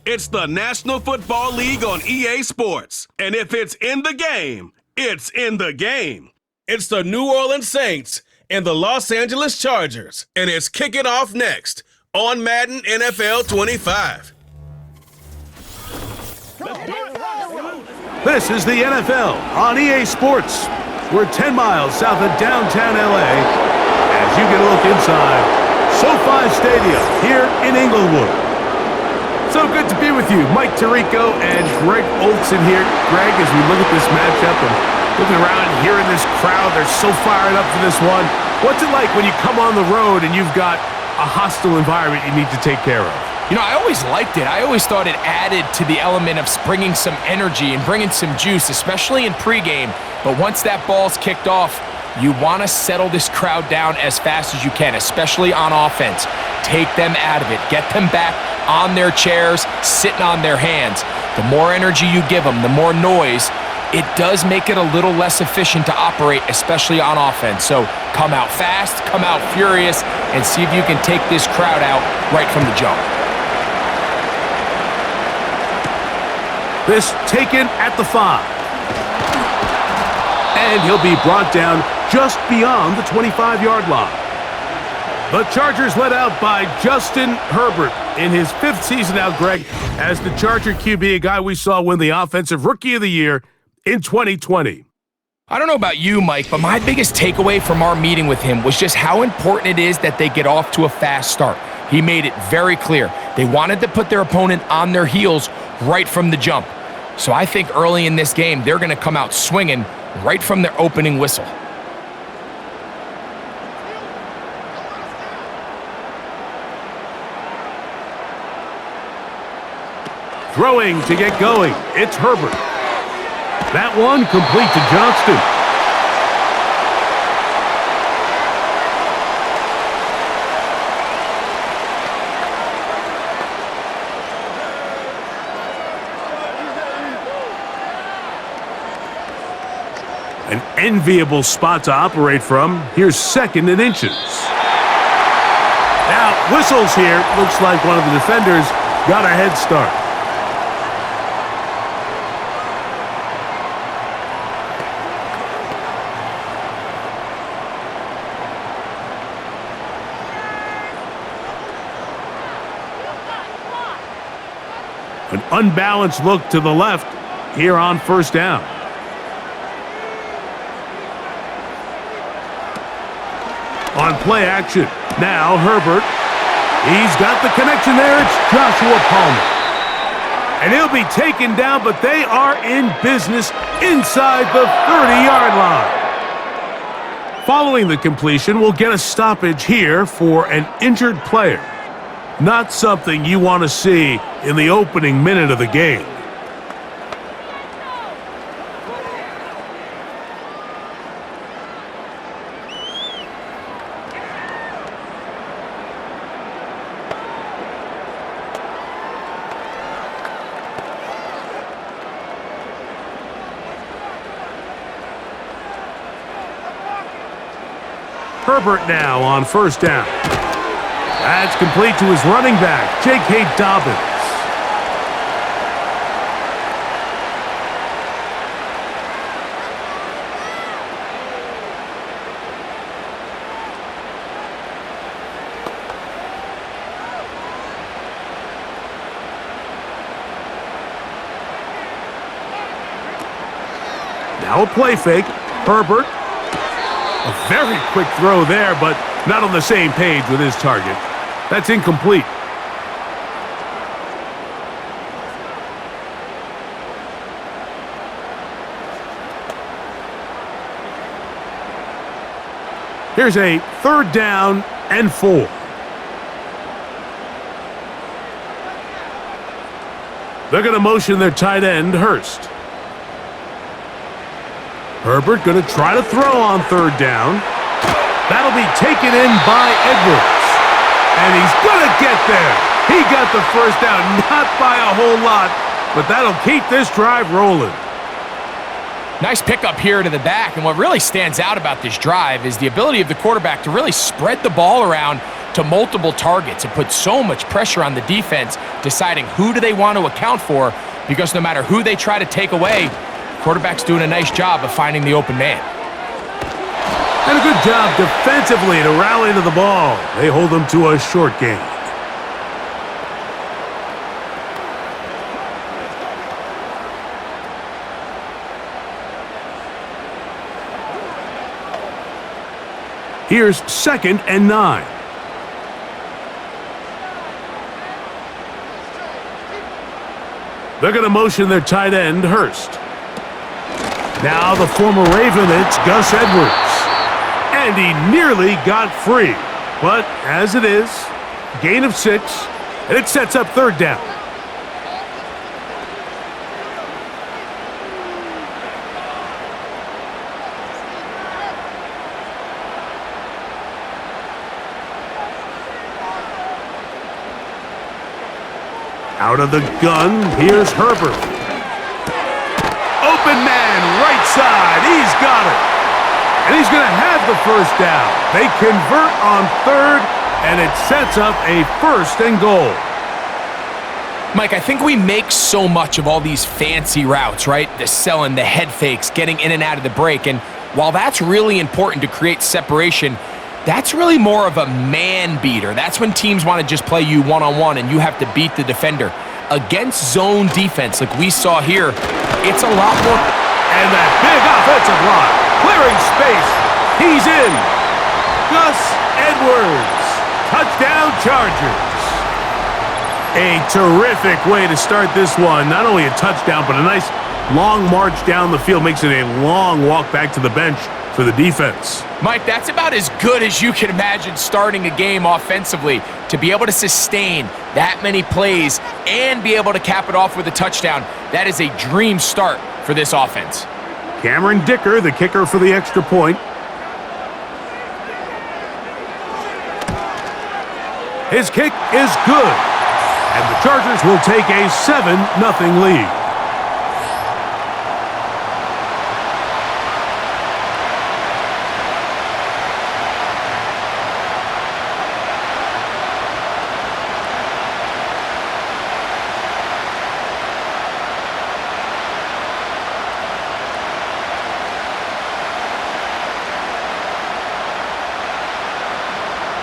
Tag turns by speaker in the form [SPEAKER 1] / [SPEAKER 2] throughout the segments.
[SPEAKER 1] It's the National Football League on EA Sports. And if it's in the game, it's in the game. It's the New Orleans Saints and the Los Angeles Chargers. And it's kicking off next on Madden NFL 25.
[SPEAKER 2] This is the NFL on EA Sports. We're 10 miles south of downtown LA as you get a look inside SoFi Stadium here in Inglewood. So good to be with you. Mike Tirico and Greg Olson here. Greg, as we look at this matchup and looking around and hearing this crowd, they're so fired up for this one. What's it like when you come on the road and you've got a hostile environment you need to take care of?
[SPEAKER 3] You know, I always liked it. I always thought it added to the element of bringing some energy and bringing some juice, especially in pregame. But once that ball's kicked off, you want to settle this crowd down as fast as you can, especially on offense. Take them out of it. Get them back on their chairs, sitting on their hands. The more energy you give them, the more noise, it does make it a little less efficient to operate, especially on offense. So come out fast, come out furious, and see if you can take this crowd out right from the jump.
[SPEAKER 2] This taken at the 5. And he'll be brought down just beyond the 25-yard line. The Chargers led out by Justin Herbert in his 5th season now, Greg, as the Charger QB, a guy we saw win the Offensive Rookie of the Year in 2020.
[SPEAKER 3] I don't know about you, Mike, but my biggest takeaway from our meeting with him was just how important it is that they get off to a fast start. He made it very clear. They wanted to put their opponent on their heels right from the jump. So I think early in this game, they're going to come out swinging right from their opening whistle.
[SPEAKER 2] Throwing to get going, it's Herbert. That one complete to Johnston. An enviable spot to operate from. Here's 2nd and inches. Now, whistles here. Looks like one of the defenders got a head start. An unbalanced look to the left here on 1st down. On play action, now Herbert. He's got the connection there. It's Joshua Palmer. And he'll be taken down, but they are in business inside the 30-yard line. Following the completion, we'll get a stoppage here for an injured player. Not something you want to see in the opening minute of the game. Herbert now on 1st down. That's complete to his running back, J.K. Dobbins. Now a play fake. Herbert. A very quick throw there, but not on the same page with his target. That's incomplete. Here's a 3rd down and 4. They're going to motion their tight end, Hurst. Herbert going to try to throw on 3rd down. That'll be taken in by Edwards. And he's going to get there. He got the 1st down, not by a whole lot, but that'll keep this drive rolling.
[SPEAKER 3] Nice pickup here to the back, and what really stands out about this drive is the ability of the quarterback to really spread the ball around to multiple targets. It puts so much pressure on the defense, deciding who do they want to account for, because no matter who they try to take away, quarterback's doing a nice job of finding the open man.
[SPEAKER 2] And a good job defensively to rally to the ball. They hold them to a short gain. Here's 2nd and 9. They're going to motion their tight end, Hurst. Now the former Raven, it's Gus Edwards. And he nearly got free. But as it is, gain of 6, and it sets up 3rd down. Out of the gun, here's Herbert. Open man, right side, he's got it. And he's going to have the 1st down. They convert on 3rd, and it sets up a 1st and goal.
[SPEAKER 3] Mike, I think we make so much of all these fancy routes, right? The selling, the head fakes, getting in and out of the break. And while that's really important to create separation, that's really more of a man beater. That's when teams want to just play you one-on-one and you have to beat the defender. Against zone defense like we saw here, it's a lot more.
[SPEAKER 2] And that big offensive line, clearing space, he's in. Gus Edwards, touchdown Chargers. A terrific way to start this one. Not only a touchdown, but a nice long march down the field. Makes it a long walk back to the bench for the defense.
[SPEAKER 3] Mike, that's about as good as you can imagine starting a game offensively. To be able to sustain that many plays and be able to cap it off with a touchdown, that is a dream start for this offense.
[SPEAKER 2] Cameron Dicker, the kicker for the extra point. His kick is good. And the Chargers will take a 7-0 lead.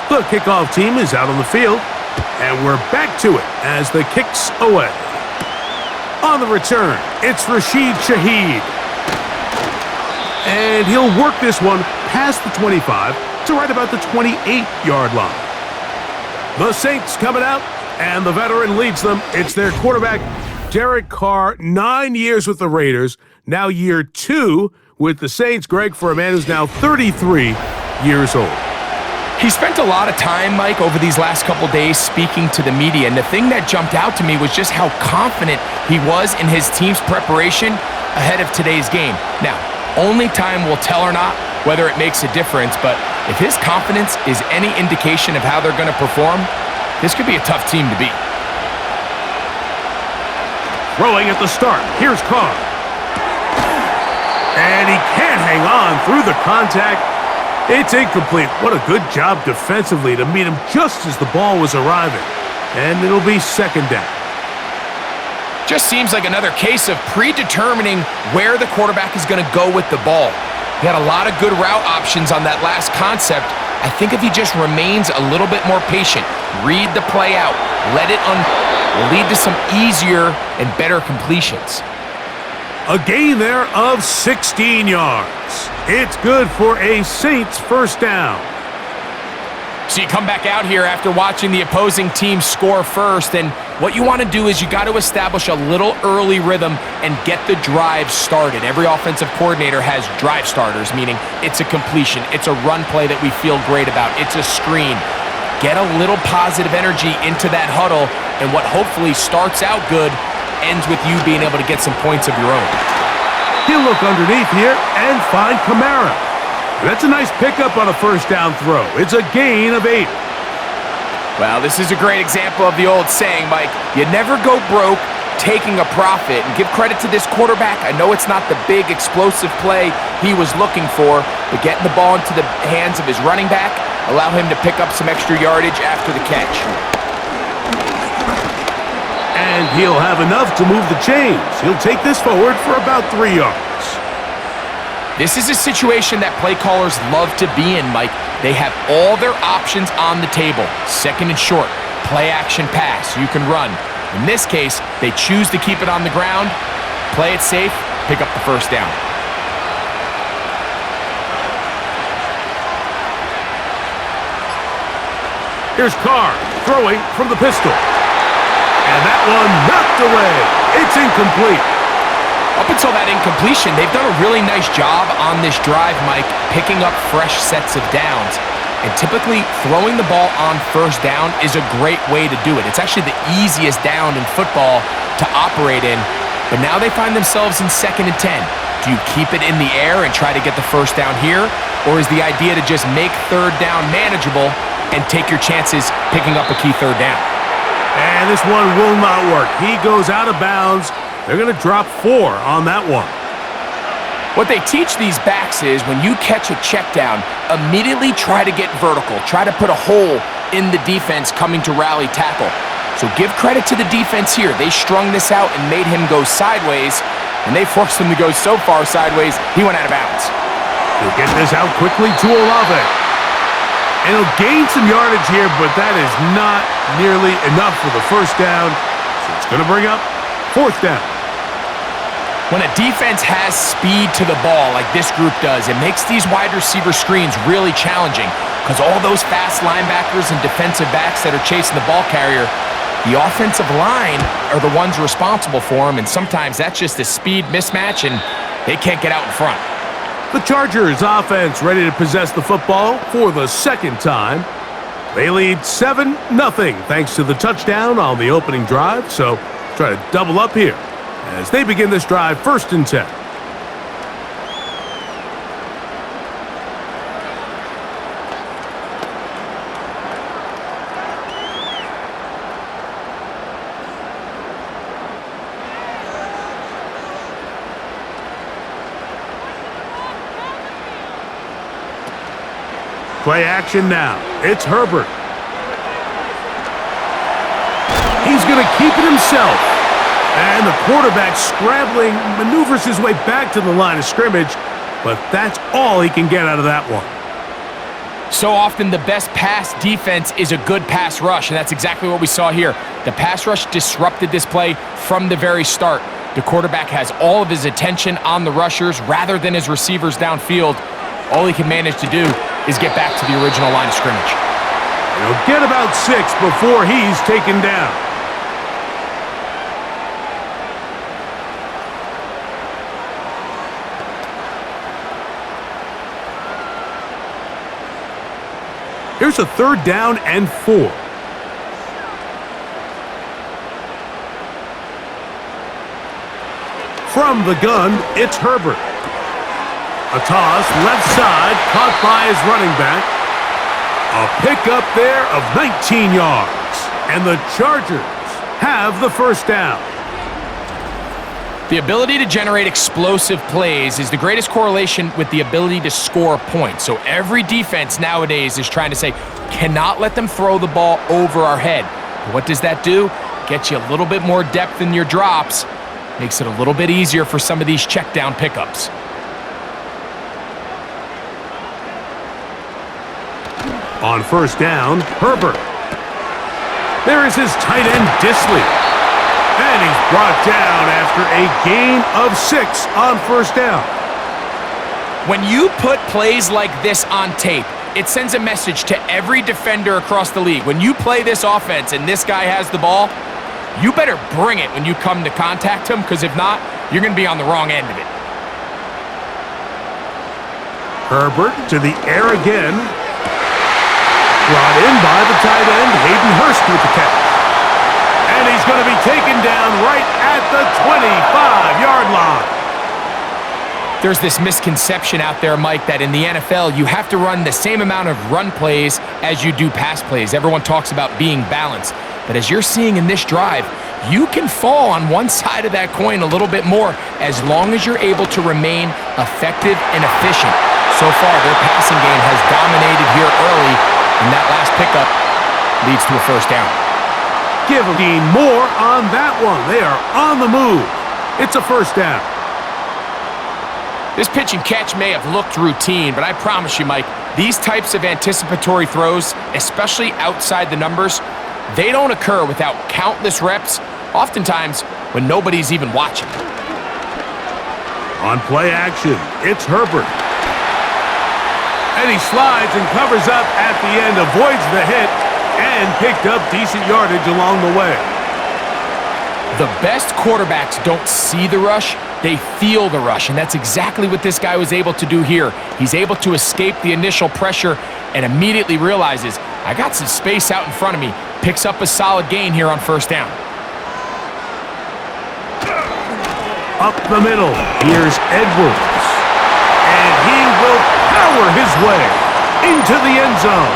[SPEAKER 2] The kickoff team is out on the field, and we're back to it as the kick's away. On the return, it's Rashid Shaheed. And he'll work this one past the 25 to right about the 28-yard line. The Saints coming out, and the veteran leads them. It's their quarterback, Derek Carr, 9 years with the Raiders, now year 2 with the Saints. Greg, for a man who's now 33 years old.
[SPEAKER 3] He spent a lot of time, Mike, over these last couple days speaking to the media, and the thing that jumped out to me was just how confident he was in his team's preparation ahead of today's game. Now, only time will tell or not whether it makes a difference, but if his confidence is any indication of how they're going to perform, this could be a tough team to beat.
[SPEAKER 2] Throwing at the start, here's Carr. And he can't hang on through the contact. It's incomplete. What a good job defensively to meet him just as the ball was arriving. And it'll be 2nd down.
[SPEAKER 3] Just seems like another case of predetermining where the quarterback is going to go with the ball. He had a lot of good route options on that last concept. I think if he just remains a little bit more patient, read the play out, let it will lead to some easier and better completions.
[SPEAKER 2] A gain there of 16 yards. It's good for a Saints 1st down.
[SPEAKER 3] So you come back out here after watching the opposing team score first, and what you want to do is you got to establish a little early rhythm and get the drive started. Every offensive coordinator has drive starters, meaning it's a completion, it's a run play that we feel great about, it's a screen. Get a little positive energy into that huddle, and what hopefully starts out good ends with you being able to get some points of your own.
[SPEAKER 2] He'll look underneath here and find Kamara. That's a nice pickup on a 1st down throw. It's a gain of 8.
[SPEAKER 3] Well, this is a great example of the old saying, Mike, you never go broke taking a profit. And give credit to this quarterback. I know it's not the big explosive play he was looking for, but getting the ball into the hands of his running back allow him to pick up some extra yardage after the catch.
[SPEAKER 2] And he'll have enough to move the chains. He'll take this forward for about 3 yards.
[SPEAKER 3] This is a situation that play callers love to be in, Mike. They have all their options on the table. Second and short, play action pass, you can run. In this case, they choose to keep it on the ground, play it safe, pick up the first down.
[SPEAKER 2] Here's Carr throwing from the pistol. And that one knocked away. It's incomplete.
[SPEAKER 3] Up until that incompletion, they've done a really nice job on this drive, Mike, picking up fresh sets of downs. And typically, throwing the ball on first down is a great way to do it. It's actually the easiest down in football to operate in. But now they find themselves in 2nd and 10. Do you keep it in the air and try to get the first down here? Or is the idea to just make third down manageable and take your chances picking up a key third down?
[SPEAKER 2] And this one will not work. He goes out of bounds. They're going to drop 4 on that one.
[SPEAKER 3] What they teach these backs is when you catch a check down, immediately try to get vertical. Try to put a hole in the defense coming to rally tackle. So give credit to the defense here. They strung this out and made him go sideways, and they forced him to go so far sideways, he went out of bounds.
[SPEAKER 2] He'll get this out quickly to Olave. And he'll gain some yardage here, but that is not nearly enough for the first down. So it's going to bring up 4th down.
[SPEAKER 3] When a defense has speed to the ball like this group does, it makes these wide receiver screens really challenging because all those fast linebackers and defensive backs that are chasing the ball carrier, the offensive line are the ones responsible for them, and sometimes that's just a speed mismatch, and they can't get out in front.
[SPEAKER 2] The Chargers offense ready to possess the football for the 2nd time. They lead 7-0 thanks to the touchdown on the opening drive, so try to double up here as they begin this drive 1st and 10. Play action now. It's Herbert. He's going to keep it himself. And the quarterback scrambling, maneuvers his way back to the line of scrimmage, but that's all he can get out of that one.
[SPEAKER 3] So often the best pass defense is a good pass rush, and that's exactly what we saw here. The pass rush disrupted this play from the very start. The quarterback has all of his attention on the rushers rather than his receivers downfield. All he can manage to do is get back to the original line of scrimmage.
[SPEAKER 2] He'll get about 6 before he's taken down. Here's a 3rd down and 4. From the gun, it's Herbert. A toss, left side, caught by his running back. A pickup there of 19 yards. And the Chargers have the first down.
[SPEAKER 3] The ability to generate explosive plays is the greatest correlation with the ability to score points. So every defense nowadays is trying to say, cannot let them throw the ball over our head. But what does that do? Gets you a little bit more depth in your drops. Makes it a little bit easier for some of these check down pickups.
[SPEAKER 2] On 1st down, Herbert. There is his tight end, Disley. And he's brought down after a gain of 6 on 1st down.
[SPEAKER 3] When you put plays like this on tape, it sends a message to every defender across the league. When you play this offense and this guy has the ball, you better bring it when you come to contact him, because if not, you're going to be on the wrong end of it.
[SPEAKER 2] Herbert to the air again. Brought in by the tight end, Hayden Hurst with the catch. And he's going to be taken down right at the 25-yard line.
[SPEAKER 3] There's this misconception out there, Mike, that in the NFL, you have to run the same amount of run plays as you do pass plays. Everyone talks about being balanced. But as you're seeing in this drive, you can fall on one side of that coin a little bit more as long as you're able to remain effective and efficient. So far, their passing game has dominated here early, and that last pickup leads to a first down.
[SPEAKER 2] Give them more on that one. They are on the move. It's a first down.
[SPEAKER 3] This pitch and catch may have looked routine, but I promise you, Mike, these types of anticipatory throws, especially outside the numbers, they don't occur without countless reps, oftentimes when nobody's even watching.
[SPEAKER 2] On play action, it's Herbert. And he slides and covers up at the end, avoids the hit, and picked up decent yardage along the way.
[SPEAKER 3] The best quarterbacks don't see the rush, they feel the rush, and that's exactly what this guy was able to do here. He's able to escape the initial pressure and immediately realizes, I got some space out in front of me. Picks up a solid gain here on first down.
[SPEAKER 2] Up the middle, here's Edwards. And he will power his way into the end zone.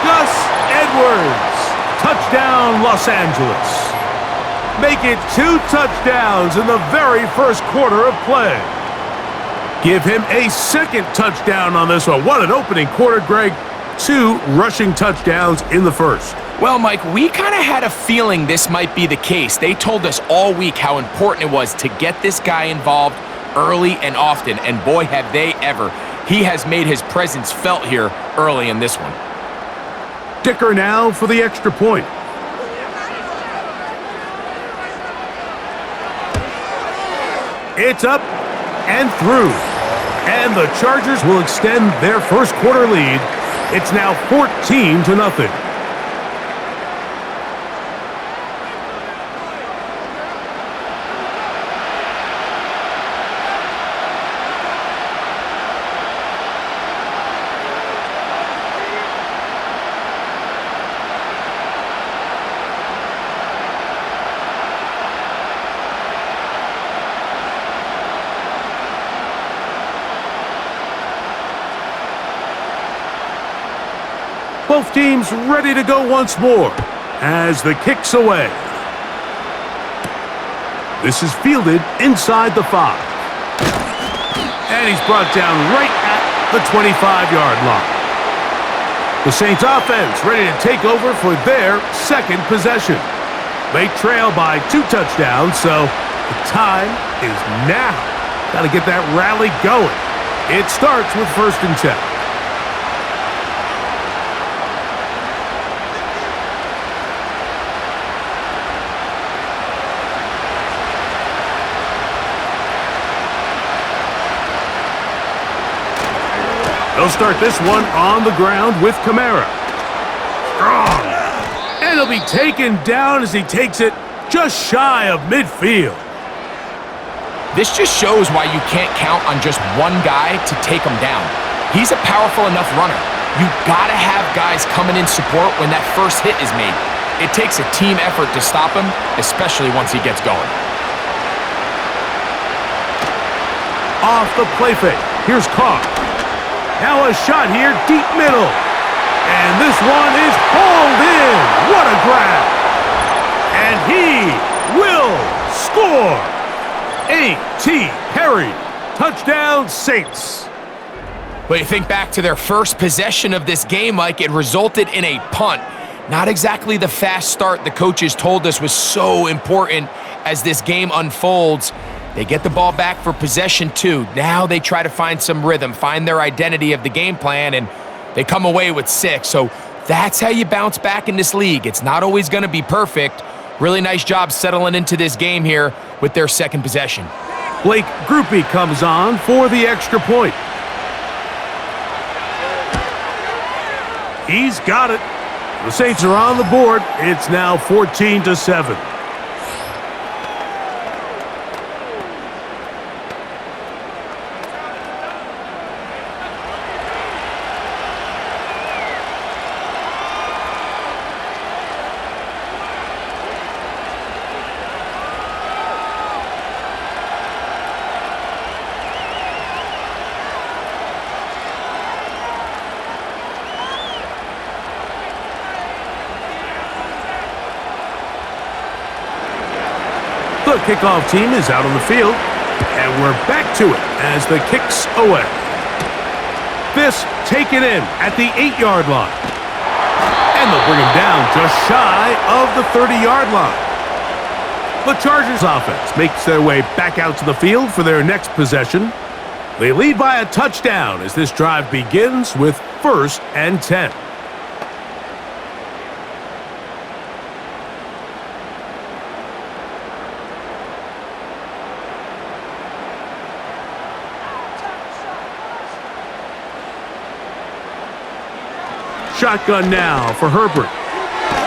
[SPEAKER 2] Gus Edwards, touchdown Los Angeles. Make it 2 touchdowns in the very first quarter of play. Give him a second touchdown on this one. What an opening quarter, Greg. 2 rushing touchdowns in the first.
[SPEAKER 3] Well, Mike, we kind of had a feeling this might be the case. They told us all week how important it was to get this guy involved early and often, and boy, have they ever. He has made his presence felt here early in this one.
[SPEAKER 2] Dicker now for the extra point. It's up and through. And the Chargers will extend their first quarter lead. It's now 14-0. Both teams ready to go once more as the kick's away. This is fielded inside the 5. And he's brought down right at the 25-yard line. The Saints offense ready to take over for their second possession. They trail by 2 touchdowns, so the time is now. Got to get that rally going. It starts with 1st and 10. They'll start this one on the ground with Kamara. Strong. And he'll be taken down as he takes it just shy of midfield.
[SPEAKER 3] This just shows why you can't count on just one guy to take him down. He's a powerful enough runner. You gotta have guys coming in support when that first hit is made. It takes a team effort to stop him, especially once he gets going.
[SPEAKER 2] Off the play fake. Here's Carr. Now a shot here, deep middle. And this one is hauled in. What a grab. And he will score. A.T. Perry. Touchdown, Saints.
[SPEAKER 3] But you think back to their first possession of this game, Mike, it resulted in a punt. Not exactly the fast start the coaches told us was so important as this game unfolds. They get the ball back for possession 2. Now they try to find some rhythm, find their identity of the game plan, and they come away with 6. So that's how you bounce back in this league. It's not always going to be perfect. Really nice job settling into this game here with their second possession.
[SPEAKER 2] Blake Grupe comes on for the extra point. He's got it. The Saints are on the board. It's now 14-7. The kickoff team is out on the field, and we're back to it as the kick's away. This taken in at the 8-yard line. And they'll bring him down just shy of the 30-yard line. The Chargers offense makes their way back out to the field for their next possession. They lead by a touchdown as this drive begins with 1st and 10. Shotgun now for Herbert.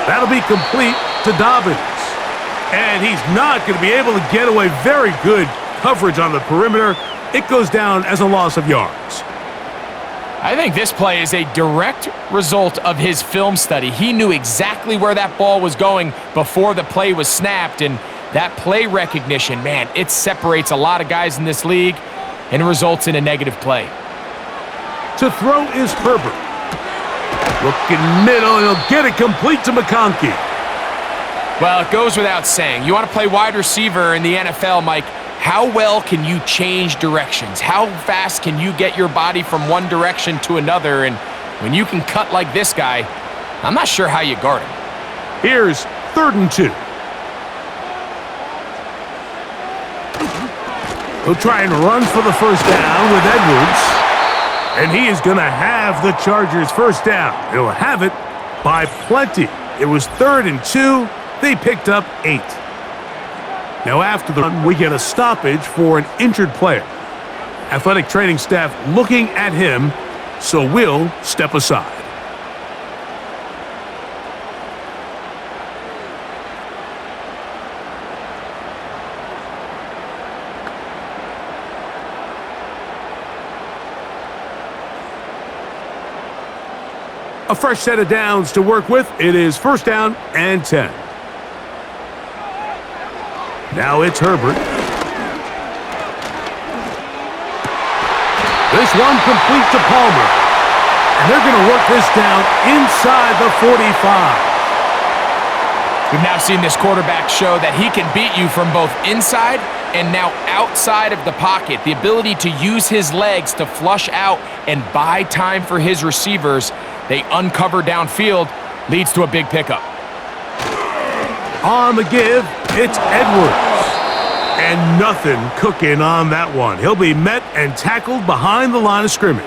[SPEAKER 2] That'll be complete to Dobbins. And he's not going to be able to get away. Very good coverage on the perimeter. It goes down as a loss of yards.
[SPEAKER 3] I think this play is a direct result of his film study. He knew exactly where that ball was going before the play was snapped, and that play recognition, man, it separates a lot of guys in this league and results in a negative play.
[SPEAKER 2] To throw is Herbert. Looking middle, and he'll get it complete to McConkey.
[SPEAKER 3] Well, it goes without saying. You want to play wide receiver in the NFL, Mike, how well can you change directions? How fast can you get your body from one direction to another? And when you can cut like this guy, I'm not sure how you guard him.
[SPEAKER 2] Here's 3rd and 2. He'll try and run for the first down with Edwards. And he is going to have the Chargers first down. He'll have it by plenty. It was 3rd and 2. They picked up 8. Now after the run, we get a stoppage for an injured player. Athletic training staff looking at him, so we'll step aside. A fresh set of downs to work with. It is 1st down and 10. Now it's Herbert. This one complete to Palmer. And they're going to work this down inside the 45.
[SPEAKER 3] We've now seen this quarterback show that he can beat you from both inside and now outside of the pocket. The ability to use his legs to flush out and buy time for his receivers. They uncover downfield, leads to a big pickup.
[SPEAKER 2] On the give, it's Edwards. And nothing cooking on that one. He'll be met and tackled behind the line of scrimmage.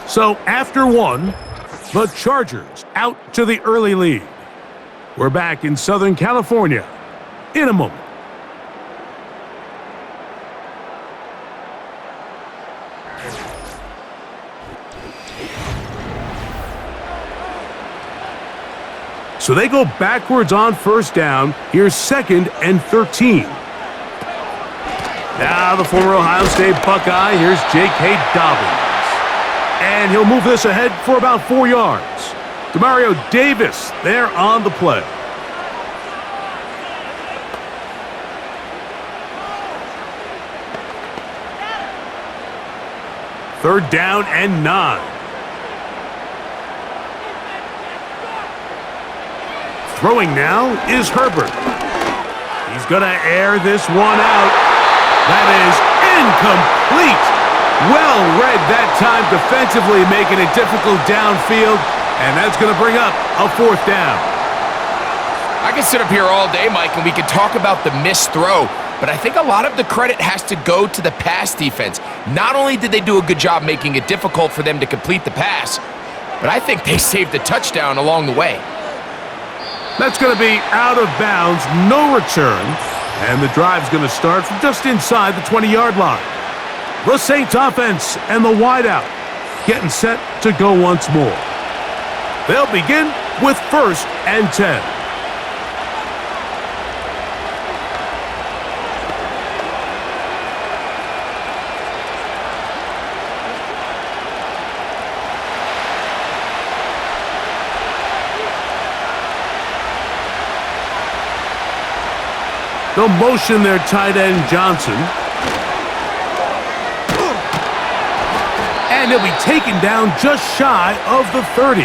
[SPEAKER 2] So after one, the Chargers out to the early lead. We're back in Southern California in a moment. So they go backwards on 1st down. Here's 2nd and 13. Now the former Ohio State Buckeye. Here's J.K. Dobbins. And he'll move this ahead for about 4 yards. Demario Davis there on the play. Third down and 9. Throwing now is Herbert. He's going to air this one out. That is incomplete. Well read that time defensively, making it difficult downfield, and that's going to bring up a 4th down.
[SPEAKER 3] I could sit up here all day, Mike, and we could talk about the missed throw, but I think a lot of the credit has to go to the pass defense. Not only did they do a good job making it difficult for them to complete the pass, but I think they saved a touchdown along the way.
[SPEAKER 2] That's going to be out of bounds, no return, and the drive's going to start from just inside the 20-yard line. The Saints offense and the wideout getting set to go once more. They'll begin with 1st and 10. They'll motion their tight end Johnson. And he'll be taken down just shy of the 30.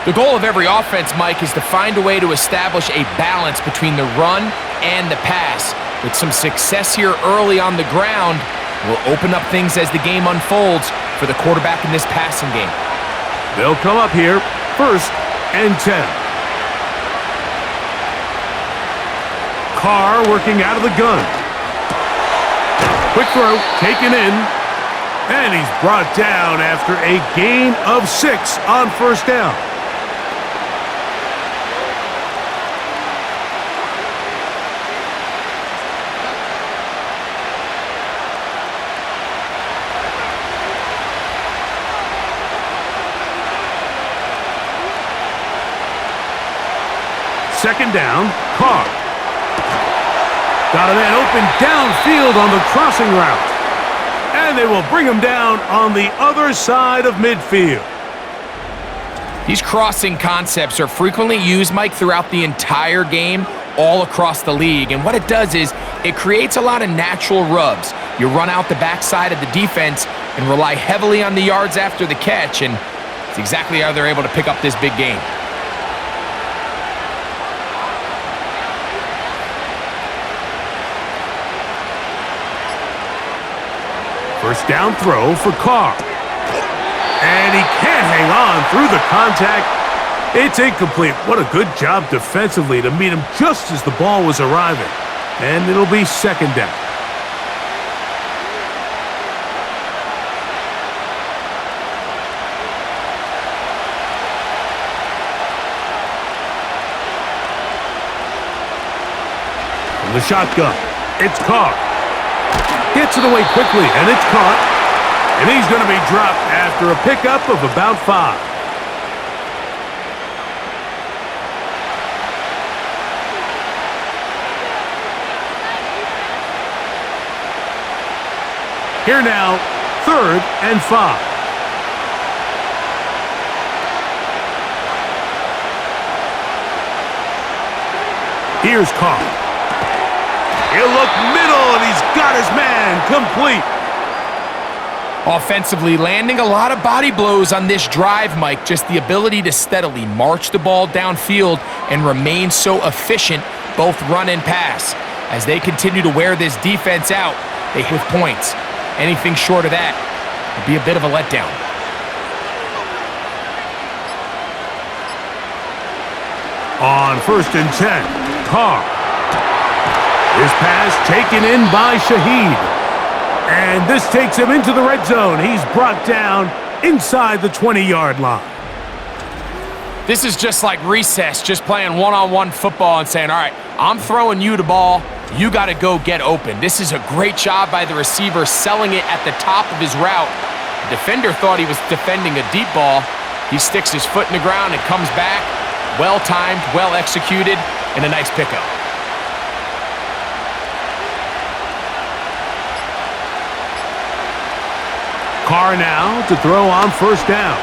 [SPEAKER 3] The goal of every offense, Mike, is to find a way to establish a balance between the run and the pass. With some success here early on the ground, will open up things as the game unfolds for the quarterback in this passing game.
[SPEAKER 2] They'll come up here, 1st and 10. Carr working out of the gun. Quick throw, taken in, and he's brought down after a gain of 6 on 1st down. Second down, Carr. Got a man open downfield on the crossing route. And they will bring him down on the other side of midfield.
[SPEAKER 3] These crossing concepts are frequently used, Mike, throughout the entire game, all across the league. And what it does is it creates a lot of natural rubs. You run out the backside of the defense and rely heavily on the yards after the catch, and it's exactly how they're able to pick up this big game.
[SPEAKER 2] First down throw for Carr. And he can't hang on through the contact. It's incomplete. What a good job defensively to meet him just as the ball was arriving. And it'll be 2nd down. From the shotgun, it's Carr. Gets it away quickly, and it's caught. And he's going to be dropped after a pickup of about 5. Here now, 3rd and 5. Here's Carr. He'll look middle, and he's got his man complete.
[SPEAKER 3] Offensively, landing a lot of body blows on this drive, Mike. Just the ability to steadily march the ball downfield and remain so efficient, both run and pass. As they continue to wear this defense out, they hit with points. Anything short of that would be a bit of a letdown.
[SPEAKER 2] On 1st and 10, Carr. His pass taken in by Shaheed. And this takes him into the red zone. He's brought down inside the 20-yard line.
[SPEAKER 3] This is just like recess, just playing one-on-one football and saying, all right, I'm throwing you the ball. You got to go get open. This is a great job by the receiver selling it at the top of his route. The defender thought he was defending a deep ball. He sticks his foot in the ground and comes back. Well-timed, well-executed, and a nice pickup.
[SPEAKER 2] Carr now to throw on 1st down.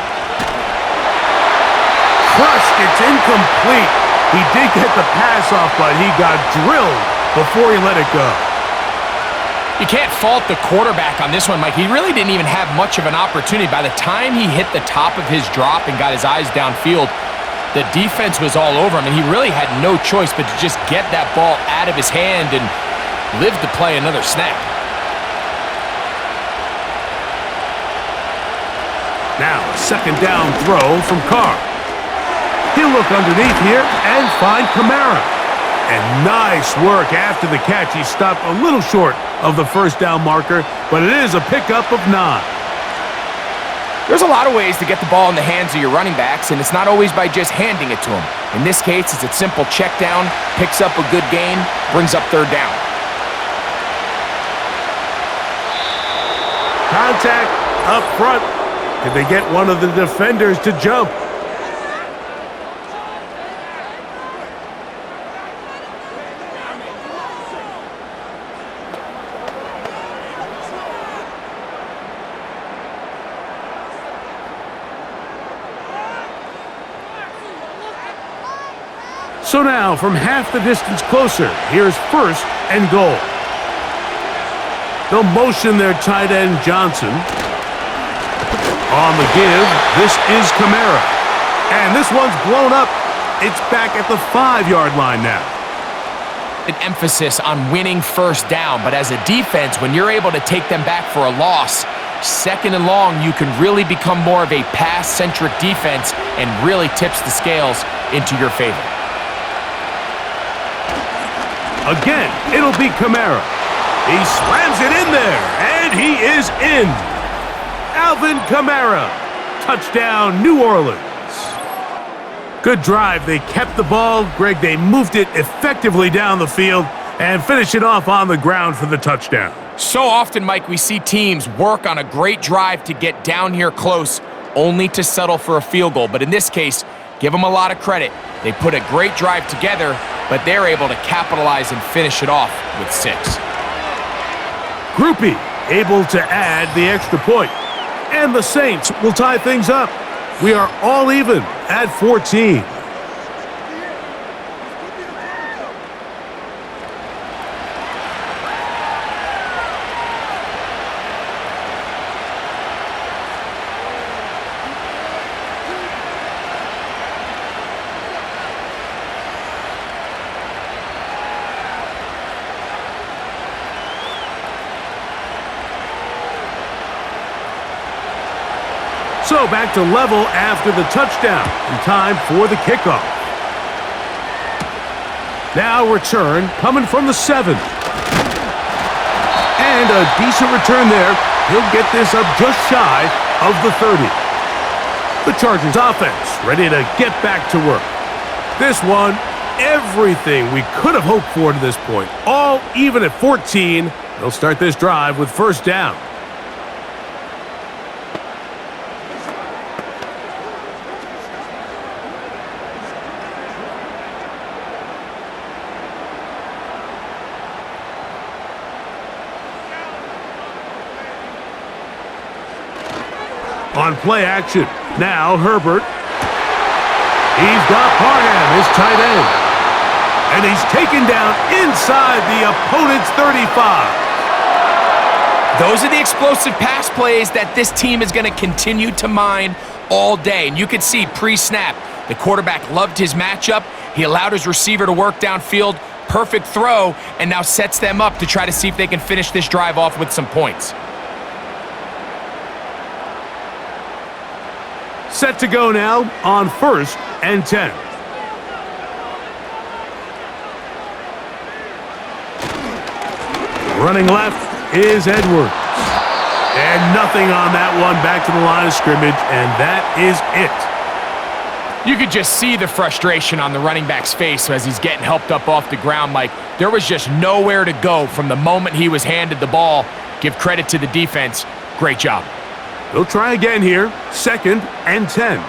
[SPEAKER 2] Crushed, it's incomplete. He did get the pass off, but he got drilled before he let it go.
[SPEAKER 3] You can't fault the quarterback on this one, Mike. He really didn't even have much of an opportunity. By the time he hit the top of his drop and got his eyes downfield, the defense was all over him, and he really had no choice but to just get that ball out of his hand and live to play another snap.
[SPEAKER 2] Now, a 2nd down throw from Carr. He'll look underneath here and find Kamara. And nice work after the catch. He stopped a little short of the 1st down marker, but it is a pickup of 9.
[SPEAKER 3] There's a lot of ways to get the ball in the hands of your running backs, and it's not always by just handing it to them. In this case, it's a simple check down, picks up a good gain, brings up 3rd down.
[SPEAKER 2] Contact up front. Did they get one of the defenders to jump? So now, from half the distance closer, here's 1st and goal. They'll motion their tight end Johnson. On the give, this is Kamara. And this one's blown up. It's back at the 5-yard line now.
[SPEAKER 3] An emphasis on winning first down, but as a defense, when you're able to take them back for a loss, second and long, you can really become more of a pass-centric defense and really tips the scales into your favor.
[SPEAKER 2] Again, it'll be Kamara. He slams it in there, and he is in. Alvin Kamara, touchdown, New Orleans. Good drive. They kept the ball. Greg, they moved it effectively down the field and finished it off on the ground for the touchdown.
[SPEAKER 3] So often, Mike, we see teams work on a great drive to get down here close, only to settle for a field goal. But in this case, give them a lot of credit. They put a great drive together, but they're able to capitalize and finish it off with 6.
[SPEAKER 2] Groupie able to add the extra point. And the Saints will tie things up. We are all even at 14. So back to level after the touchdown, and time for the kickoff. Now return coming from the 7. And a decent return there. He'll get this up just shy of the 30. The Chargers offense ready to get back to work. This one, everything we could have hoped for to this point. All even at 14. They'll start this drive with first down. On play action, now Herbert. He's got Parham, his tight end. And he's taken down inside the opponent's 35.
[SPEAKER 3] Those are the explosive pass plays that this team is going to continue to mine all day. And you could see pre-snap, the quarterback loved his matchup. He allowed his receiver to work downfield. Perfect throw, and now sets them up to try to see if they can finish this drive off with some points.
[SPEAKER 2] Set to go now on 1st and 10. Running left is Edwards. And nothing on that one, back to the line of scrimmage, and that is it.
[SPEAKER 3] You could just see the frustration on the running back's face as he's getting helped up off the ground, Mike. There was just nowhere to go from the moment he was handed the ball. Give credit to the defense. Great job.
[SPEAKER 2] They'll try again here, 2nd and 10.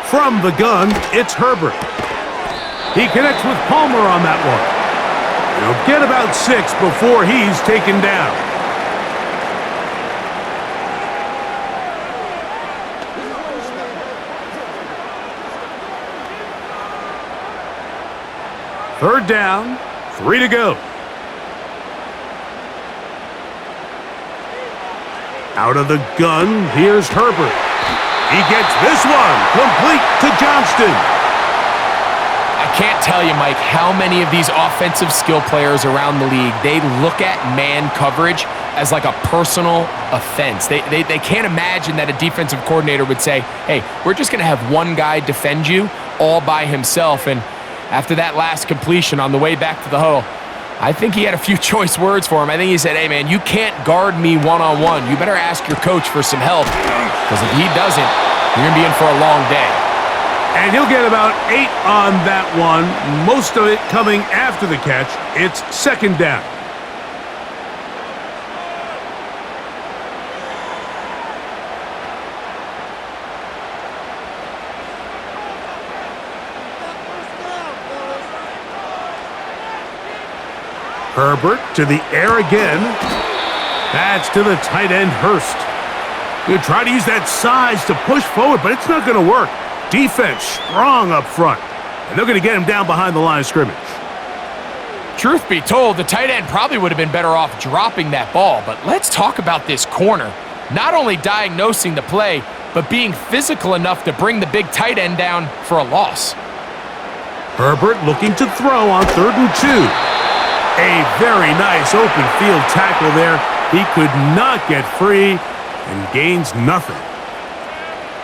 [SPEAKER 2] From the gun, it's Herbert. He connects with Palmer on that one. He'll get about 6 before he's taken down. Third down, 3 to go. Out of the gun, here's Herbert. He gets this one complete to Johnston.
[SPEAKER 3] I can't tell you, Mike, how many of these offensive skill players around the league, they look at man coverage as like a personal offense. They can't imagine that a defensive coordinator would say, hey, we're just going to have one guy defend you all by himself. And after that last completion on the way back to the huddle, I think he had a few choice words for him. I think he said, hey, man, you can't guard me one-on-one. You better ask your coach for some help, because if he doesn't, you're going to be in for a long day.
[SPEAKER 2] And he'll get about 8 on that one, most of it coming after the catch. It's 2nd down. Herbert to the air again. That's to the tight end, Hurst. He'll try to use that size to push forward, but it's not going to work. Defense strong up front, and they're going to get him down behind the line of scrimmage.
[SPEAKER 3] Truth be told, the tight end probably would have been better off dropping that ball, but let's talk about this corner. Not only diagnosing the play, but being physical enough to bring the big tight end down for a loss.
[SPEAKER 2] Herbert looking to throw on 3rd and 2. A very nice open field tackle there. He could not get free and gains nothing.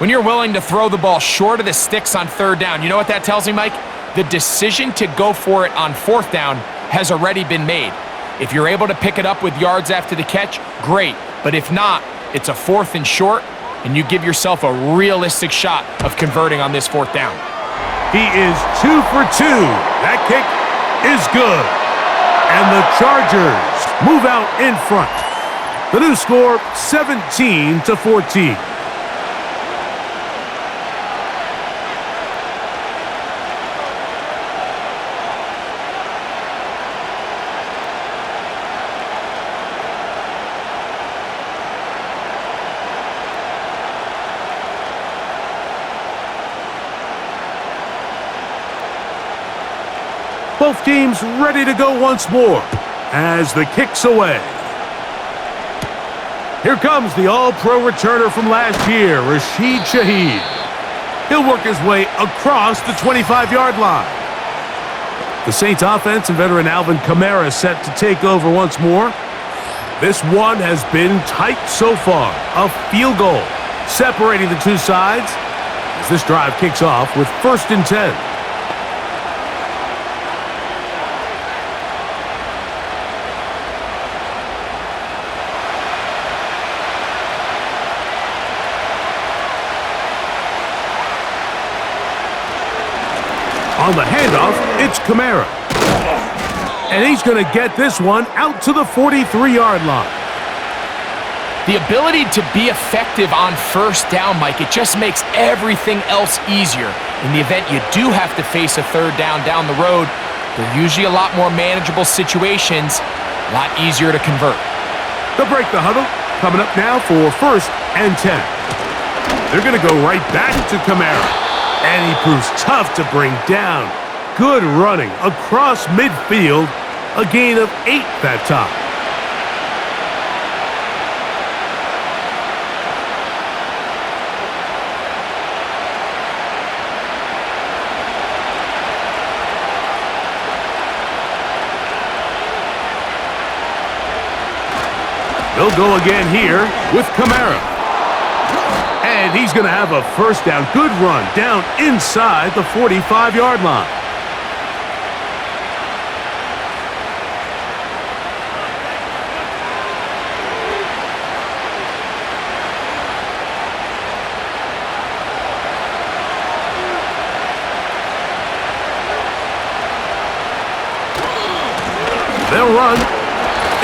[SPEAKER 3] When you're willing to throw the ball short of the sticks on 3rd down, you know what that tells me, Mike? The decision to go for it on 4th down has already been made. If you're able to pick it up with yards after the catch, great. But if not, it's a 4th and short, and you give yourself a realistic shot of converting on this 4th down.
[SPEAKER 2] He is 2 for 2. That kick is good. And the Chargers move out in front. The new score, 17-14. Both teams ready to go once more as the kick's away. Here comes the all-pro returner from last year, Rashid Shaheed. He'll work his way across the 25-yard line. The Saints offense and veteran Alvin Kamara set to take over once more. This one has been tight so far. A field goal separating the two sides as this drive kicks off with 1st and 10. On the handoff, it's Kamara. And he's going to get this one out to the 43-yard line.
[SPEAKER 3] The ability to be effective on 1st down, Mike, it just makes everything else easier. In the event you do have to face a 3rd down the road, they're usually a lot more manageable situations, a lot easier to convert.
[SPEAKER 2] They'll break the huddle. Coming up now for 1st and 10. They're going to go right back to Kamara. And he proves tough to bring down. Good running across midfield. A gain of 8 that time. They'll go again here with Kamara. And he's going to have a 1st down. Good run down inside the 45-yard line. They'll run.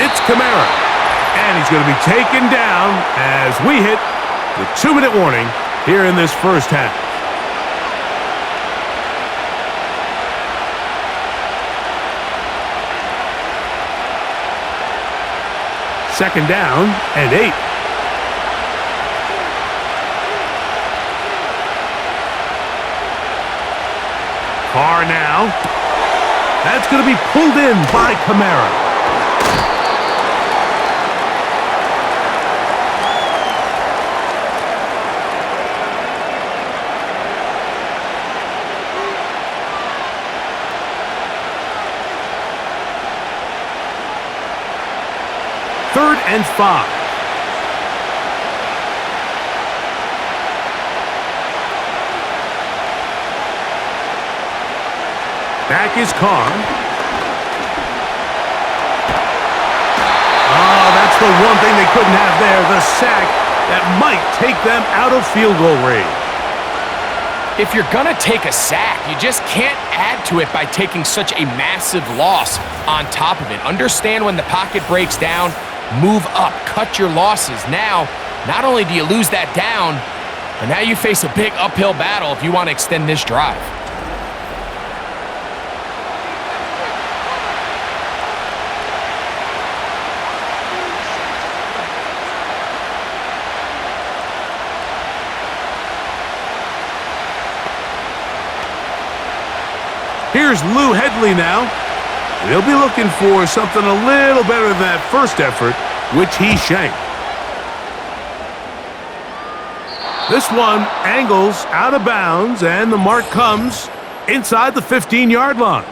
[SPEAKER 2] It's Kamara. And he's going to be taken down as we hit the 2-minute warning here in this 1st half. Second down and 8. Carr now. That's going to be pulled in by Kamara. Third and 5. Back is Carr. Oh, that's the one thing they couldn't have there, the sack that might take them out of field goal range.
[SPEAKER 3] If you're going to take a sack, you just can't add to it by taking such a massive loss on top of it. Understand when the pocket breaks down, move up, cut your losses. Now, not only do you lose that down, but now you face a big uphill battle if you want to extend this drive.
[SPEAKER 2] Here's Lou Hedley now. And he'll be looking for something a little better than that first effort, which he shanked. This one angles out of bounds, and the mark comes inside the 15-yard line.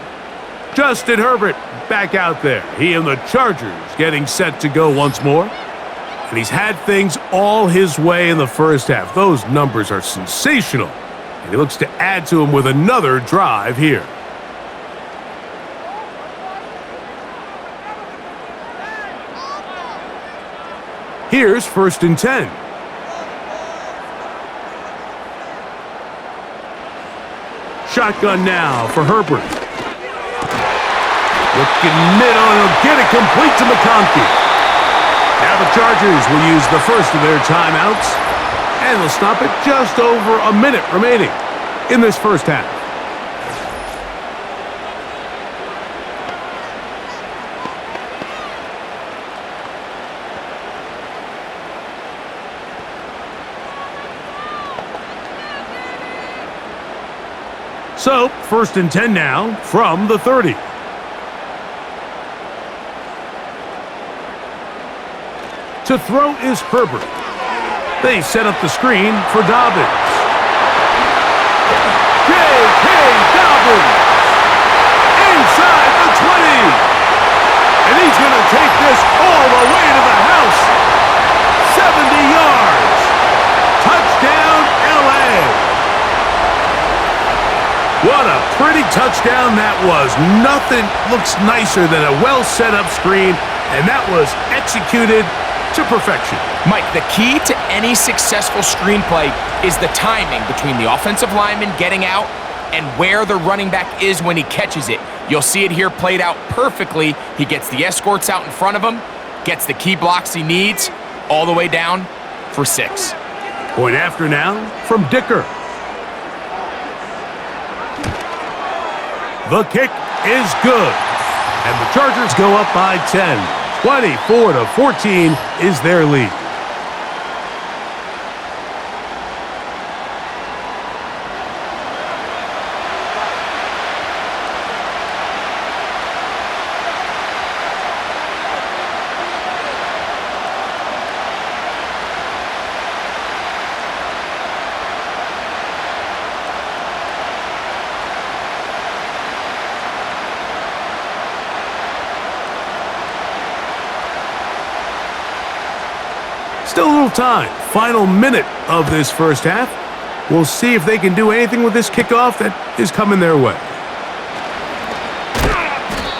[SPEAKER 2] Justin Herbert back out there. He and the Chargers getting set to go once more. And he's had things all his way in the first half. Those numbers are sensational. And he looks to add to them with another drive here. Here's 1st and 10. Shotgun now for Herbert. Looking mid on him, get it complete to McConkey. Now the Chargers will use the first of their timeouts, and they'll stop it just over a minute remaining in this first half. So, 1st and 10 now from the 30. To throw is Herbert. They set up the screen for Dobbins. J.K. Dobbins inside the 20. And he's going to take this all the way to the house. 70 yards. Touchdown, L.A. What a pretty touchdown that was. Nothing looks nicer than a well-set-up screen, and that was executed to perfection.
[SPEAKER 3] Mike, the key to any successful screenplay is the timing between the offensive lineman getting out and where the running back is when he catches it. You'll see it here played out perfectly. He gets the escorts out in front of him, gets the key blocks he needs, all the way down for 6.
[SPEAKER 2] Point after now from Dicker. The kick is good, and the Chargers go up by 10. 24-14 is their lead. Still a little time. Final minute of this first half. We'll see if they can do anything with this kickoff that is coming their way.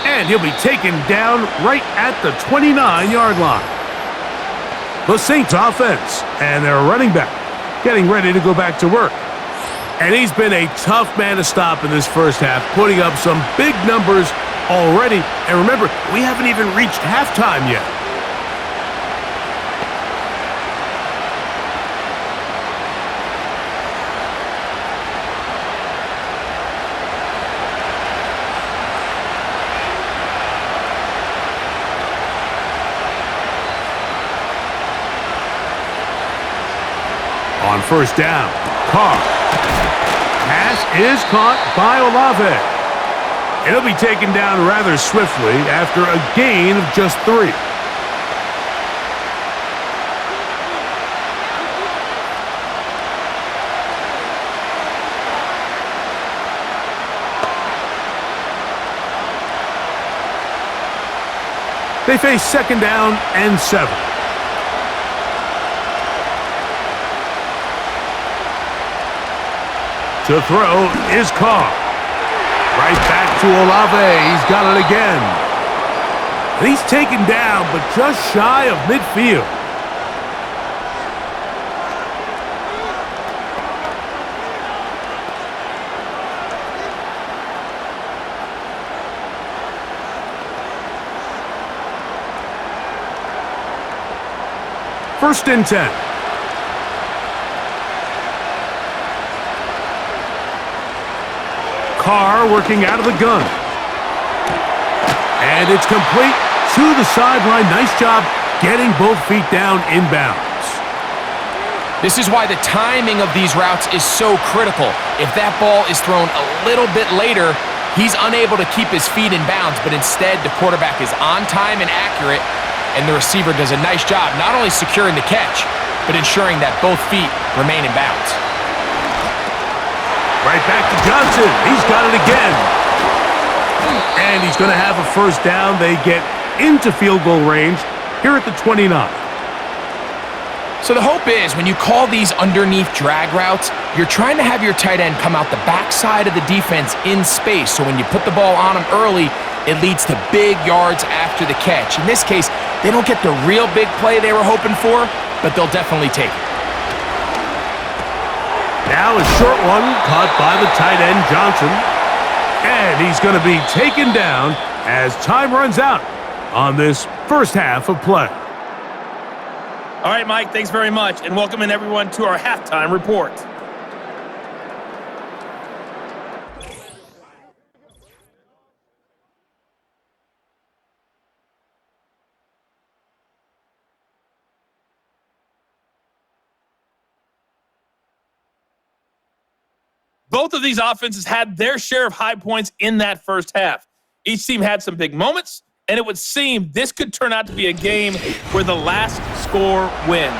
[SPEAKER 2] And he'll be taken down right at the 29-yard line. The Saints offense and their running back getting ready to go back to work. And he's been a tough man to stop in this first half, putting up some big numbers already. And remember, we haven't even reached halftime yet. On first down, Carr. Pass is caught by Olave. It'll be taken down rather swiftly after a gain of just 3. They face 2nd down and 7. To throw is Carr. Right back to Olave. He's got it again. And he's taken down, but just shy of midfield. First and 10. Carr working out of the gun. And it's complete to the sideline. Nice job getting both feet down inbounds.
[SPEAKER 3] This is why the timing of these routes is so critical. If that ball is thrown a little bit later, He's unable to keep his feet in bounds, but instead the quarterback is on time and accurate, and the receiver does a nice job not only securing the catch, but ensuring that both feet remain in bounds.
[SPEAKER 2] Right back to Johnson. He's got it again. And he's going to have a first down. They get into field goal range here at the 29.
[SPEAKER 3] So the hope is when you call these underneath drag routes, you're trying to have your tight end come out the backside of the defense in space. So when you put the ball on him early, it leads to big yards after the catch. In this case, they don't get the real big play they were hoping for, but they'll definitely take it.
[SPEAKER 2] Now a short one caught by the tight end, Johnson. And he's going to be taken down as time runs out on this first half of play.
[SPEAKER 4] All right, Mike, thanks very much, and welcome in everyone to our halftime report. Both of these offenses had their share of high points in that first half. Each team had some big moments, and it would seem this could turn out to be a game where the last score wins.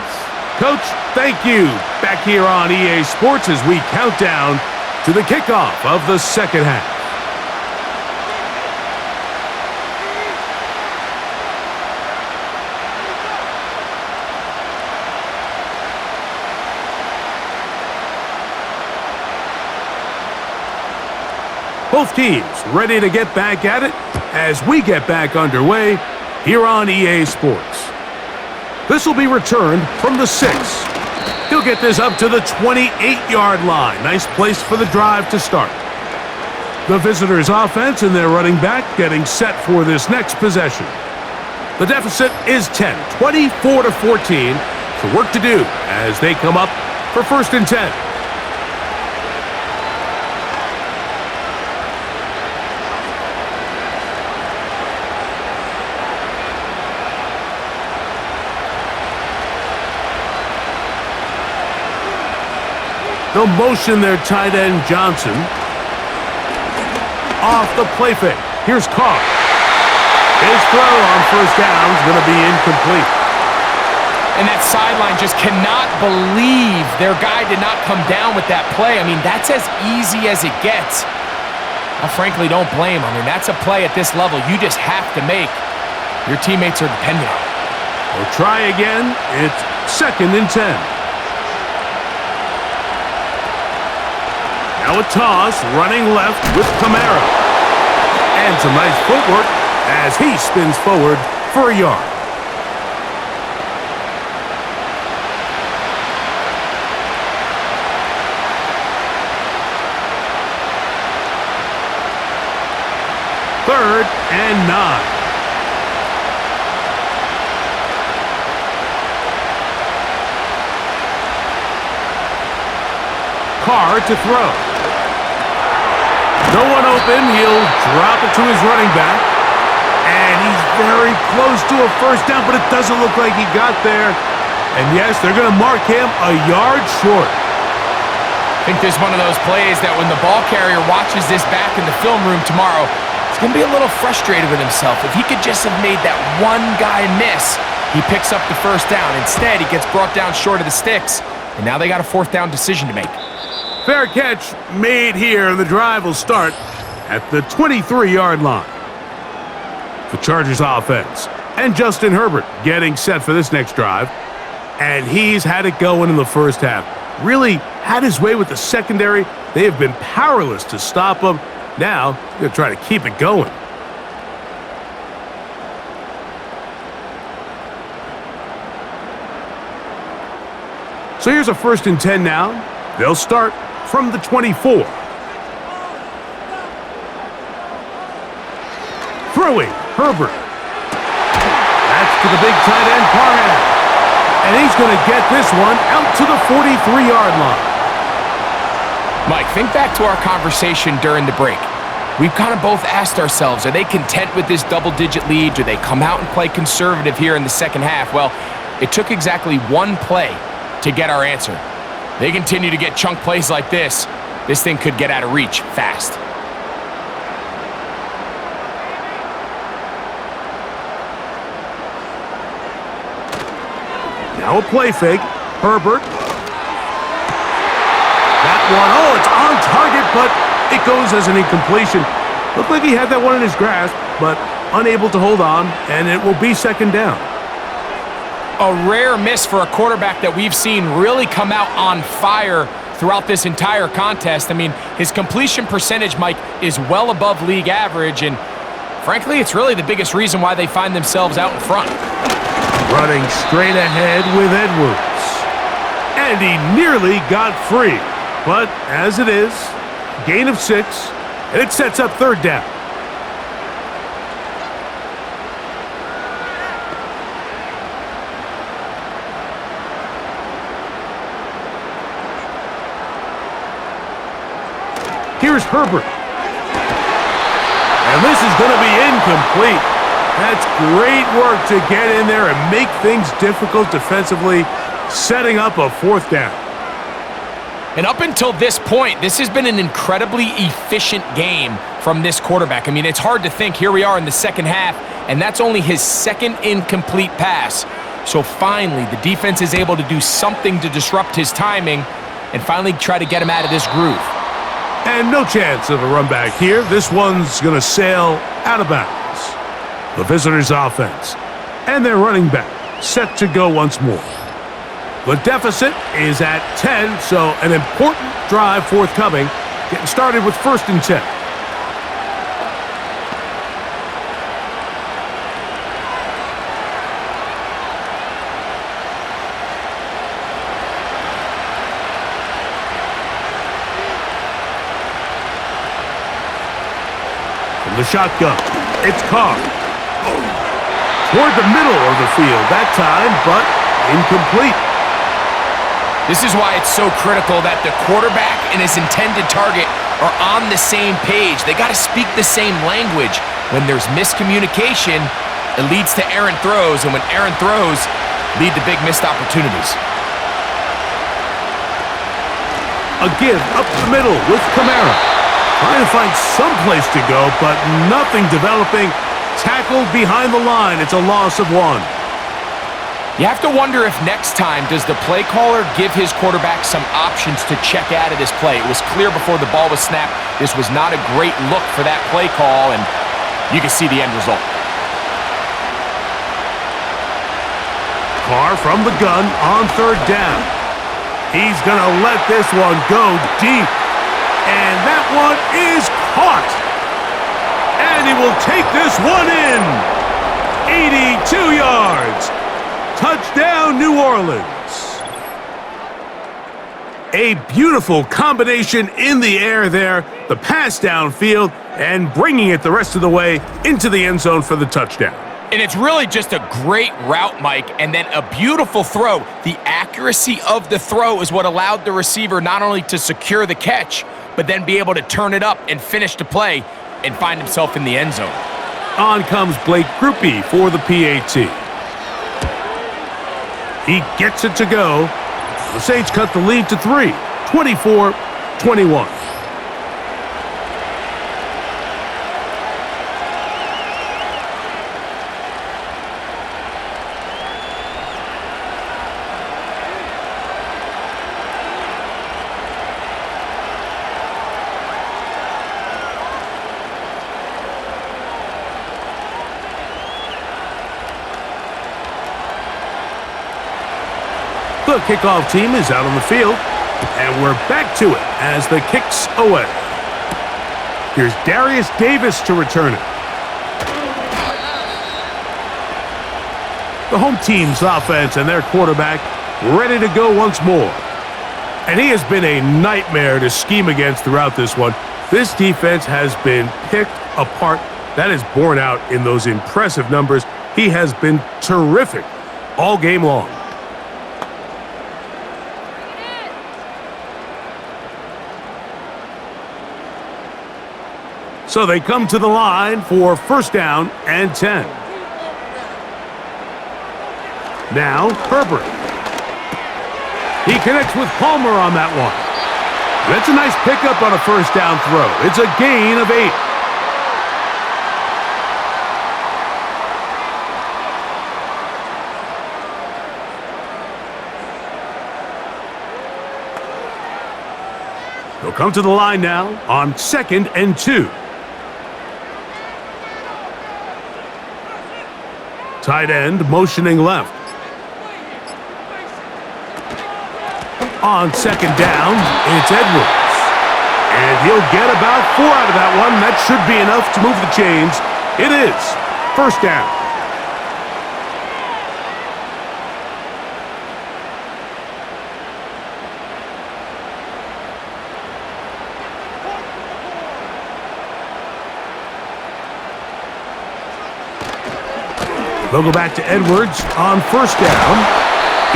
[SPEAKER 2] Coach, thank you. Back here on EA Sports as we count down to the kickoff of the second half. Both teams ready to get back at it as we get back underway here on EA Sports. This will be returned from the 6. He'll get this up to the 28-yard line. Nice place for the drive to start. The visitors' offense and their running back getting set for this next possession. The deficit is 10, 24-14. So work to do as they come up for 1st and 10. They'll motion their tight end, Johnson. Off the play fake. Here's Carr. His throw on first down is going to be incomplete.
[SPEAKER 3] And that sideline just cannot believe their guy did not come down with that play. I mean, that's as easy as it gets. I frankly don't blame him. I mean, that's a play at this level you just have to make. Your teammates are dependent on it.
[SPEAKER 2] We'll try again. It's 2nd and 10. Now a toss, running left with Kamara. And some nice footwork as he spins forward for a yard. Third and 9. Carr to throw. No one open. He'll drop it to his running back. And he's very close to a first down, but it doesn't look like he got there. And yes, they're going to mark him a yard short.
[SPEAKER 3] I think there's one of those plays that when the ball carrier watches this back in the film room tomorrow, he's going to be a little frustrated with himself. If he could just have made that one guy miss, he picks up the first down. Instead, he gets brought down short of the sticks, and now they got a 4th down decision to make.
[SPEAKER 2] Fair catch made here, and the drive will start at the 23-yard line. The Chargers offense and Justin Herbert getting set for this next drive. And he's had it going in the first half. Really had his way with the secondary. They have been powerless to stop him. Now, they're trying to keep it going. So here's a 1st and 10 now. They'll start from the 24. Throwing, Herbert. That's to the big tight end, Parham. And he's going to get this one out to the 43-yard line.
[SPEAKER 3] Mike, think back to our conversation during the break. We've kind of both asked ourselves, are they content with this double-digit lead? Do they come out and play conservative here in the second half? Well, it took exactly one play to get our answer. They continue to get chunk plays like this. This thing could get out of reach fast.
[SPEAKER 2] Now a play fake. Herbert. That one, oh, it's on target, but it goes as an incompletion. Looked like he had that one in his grasp, but unable to hold on, and it will be second down.
[SPEAKER 3] A rare miss for a quarterback that we've seen really come out on fire throughout this entire contest. I mean, his completion percentage, Mike, is well above league average, and frankly, it's really the biggest reason why they find themselves out in front.
[SPEAKER 2] Running straight ahead with Edwards. And he nearly got free. But as it is, gain of 6, and it sets up third down. Here's Herbert. And this is going to be incomplete. That's great work to get in there and make things difficult defensively, setting up a fourth down.
[SPEAKER 3] And up until this point, this has been an incredibly efficient game from this quarterback. I mean, it's hard to think. Here we are in the second half, and that's only his second incomplete pass. So finally, the defense is able to do something to disrupt his timing and finally try to get him out of this groove.
[SPEAKER 2] And no chance of a run back here. This one's going to sail out of bounds. The visitors' offense and their running back set to go once more. The deficit is at 10, so an important drive forthcoming. Getting started with 1st and 10. From the shotgun, it's Carr. Toward the middle of the field that time, but incomplete.
[SPEAKER 3] This is why it's so critical that the quarterback and his intended target are on the same page. They got to speak the same language. When there's miscommunication, it leads to errant throws, and when errant throws lead to big missed opportunities.
[SPEAKER 2] A give up the middle with Kamara. Trying to find some place to go, but nothing developing. Tackled behind the line. It's a loss of 1.
[SPEAKER 3] You have to wonder if next time does the play caller give his quarterback some options to check out of this play. It was clear before the ball was snapped. This was not a great look for that play call, and you can see the end result.
[SPEAKER 2] Carr from the gun on 3rd down. He's going to let this one go deep. And that one is caught. And he will take this one in. 82 yards. Touchdown, New Orleans. A beautiful combination in the air there. The pass downfield and bringing it the rest of the way into the end zone for the touchdown.
[SPEAKER 3] And it's really just a great route, Mike, and then a beautiful throw. The accuracy of the throw is what allowed the receiver not only to secure the catch, but then be able to turn it up and finish the play and find himself in the end zone.
[SPEAKER 2] On comes Blake Grupe for the PAT. He gets it to go. The Saints cut the lead to 3, 24-21. The kickoff team is out on the field, and we're back to it as the kick's away. Here's Darius Davis to return it. The home team's offense and their quarterback ready to go once more. And he has been a nightmare to scheme against throughout this one. This defense has been picked apart. That is borne out in those impressive numbers. He has been terrific all game long. So they come to the line for 1st down and 10. Now Herbert. He connects with Palmer on that one. That's a nice pickup on a 1st down throw. It's a gain of 8. They'll come to the line now on 2nd and 2. Tight end motioning left. On 2nd down, it's Edwards. And he'll get about 4 out of that one. That should be enough to move the chains. It is 1st down. They'll go back to Edwards on 1st down.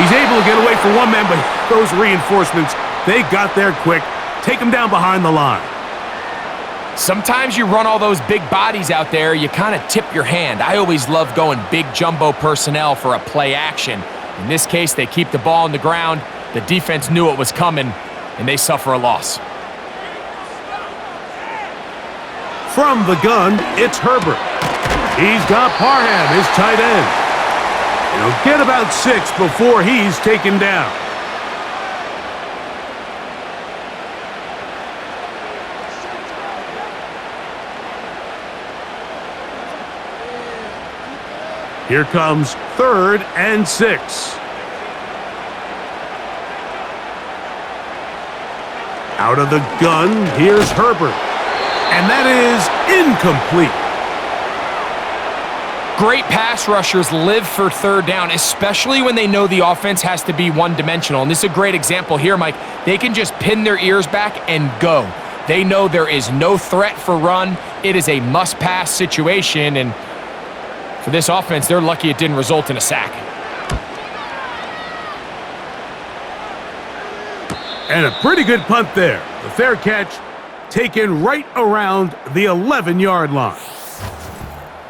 [SPEAKER 2] He's able to get away from one man, but those reinforcements, they got there quick. Take him down behind the line.
[SPEAKER 3] Sometimes you run all those big bodies out there, you kind of tip your hand. I always love going big jumbo personnel for a play action. In this case, they keep the ball on the ground. The defense knew it was coming, and they suffer a loss.
[SPEAKER 2] From the gun, it's Herbert. He's got Parham, his tight end. He'll get about 6 before he's taken down. Here comes 3rd and 6. Out of the gun, here's Herbert. And that is incomplete.
[SPEAKER 3] Great pass rushers live for 3rd down, especially when they know the offense has to be one-dimensional. And this is a great example here, Mike. They can just pin their ears back and go. They know there is no threat for run. It is a must-pass situation, and for this offense, they're lucky it didn't result in a sack.
[SPEAKER 2] And a pretty good punt there. The fair catch taken right around the 11-yard line.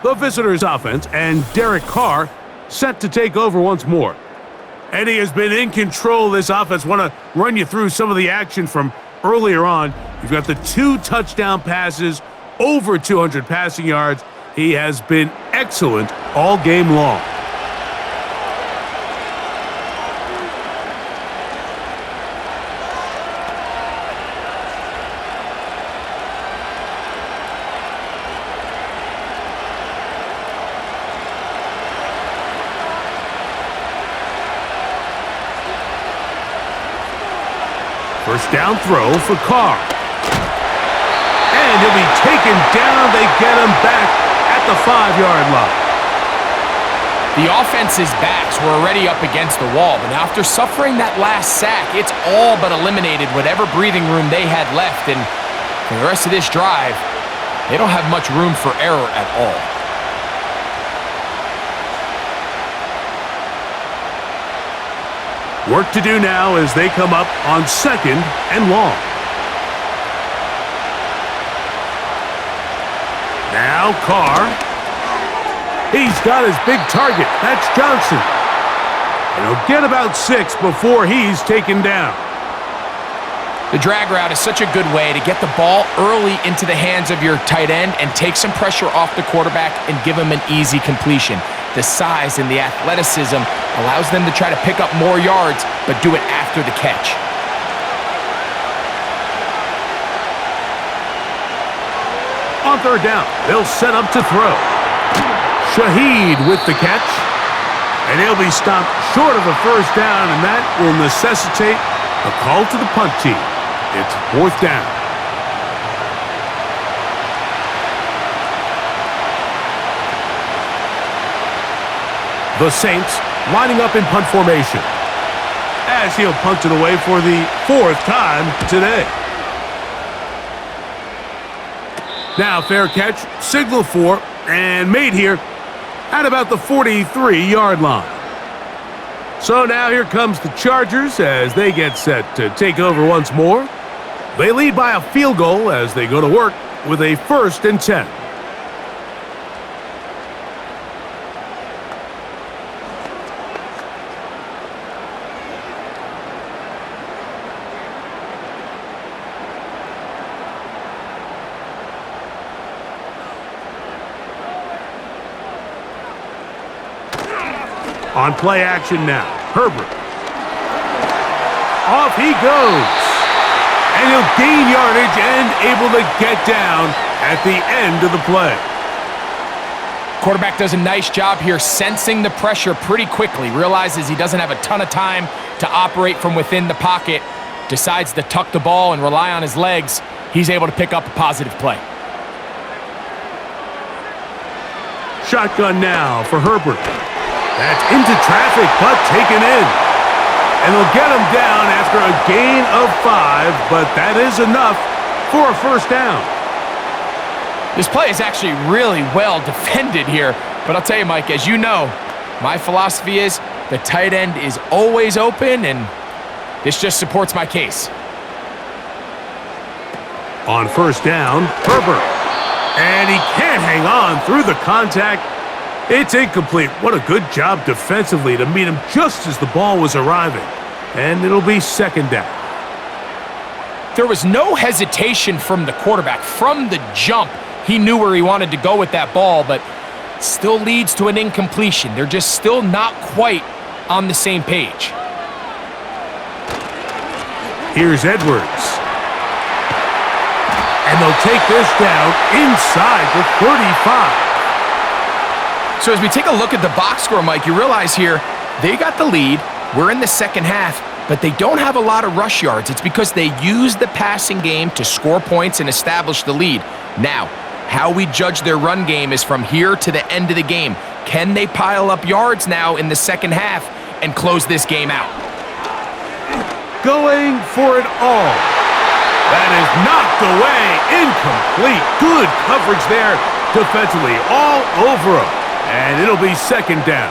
[SPEAKER 2] The visitors' offense and Derek Carr set to take over once more. Eddie has been in control of this offense. Want to run you through some of the action from earlier on. You've got the 2 touchdown passes, over 200 passing yards. He has been excellent all game long. First down throw for Carr. And he'll be taken down. They get him back at the 5-yard line.
[SPEAKER 3] The offense's backs were already up against the wall, but after suffering that last sack, it's all but eliminated whatever breathing room they had left, and for the rest of this drive, they don't have much room for error at all.
[SPEAKER 2] Work to do now as they come up on 2nd and long. Now Carr. He's got his big target. That's Johnson. And he'll get about 6 before he's taken down.
[SPEAKER 3] The drag route is such a good way to get the ball early into the hands of your tight end and take some pressure off the quarterback and give him an easy completion. The size and the athleticism allows them to try to pick up more yards, but do it after the catch.
[SPEAKER 2] On 3rd down, they'll set up to throw. Shaheed with the catch. And he'll be stopped short of a 1st down, and that will necessitate a call to the punt team. It's 4th down. The Saints lining up in punt formation as he'll punt it away for the 4th time today. Now fair catch, signal for, and made here at about the 43-yard line. So now here comes the Chargers as they get set to take over once more. They lead by a field goal as they go to work with a 1st and 10. On play action now, Herbert. Off he goes. And he'll gain yardage and able to get down at the end of the play.
[SPEAKER 3] Quarterback does a nice job here sensing the pressure pretty quickly, realizes he doesn't have a ton of time to operate from within the pocket, decides to tuck the ball and rely on his legs. He's able to pick up a positive play.
[SPEAKER 2] Shotgun now for Herbert. That's into traffic, but taken in. And they'll get him down after a gain of 5, but that is enough for a first down.
[SPEAKER 3] This play is actually really well defended here, but I'll tell you, Mike, as you know, my philosophy is the tight end is always open, and this just supports my case.
[SPEAKER 2] On first down, Herbert. And he can't hang on through the contact. It's incomplete. What a good job defensively to meet him just as the ball was arriving. And it'll be second down.
[SPEAKER 3] There was no hesitation from the quarterback. From the jump, he knew where he wanted to go with that ball, but still leads to an incompletion. They're just still not quite on the same page.
[SPEAKER 2] Here's Edwards. And they'll take this down inside the 35.
[SPEAKER 3] So as we take a look at the box score, Mike, you realize here they got the lead. We're in the second half, but they don't have a lot of rush yards. It's because they use the passing game to score points and establish the lead. Now, how we judge their run game is from here to the end of the game. Can they pile up yards now in the second half and close this game out?
[SPEAKER 2] Going for it all. That is knocked away. Incomplete. Good coverage there defensively. All over him. And it'll be second down.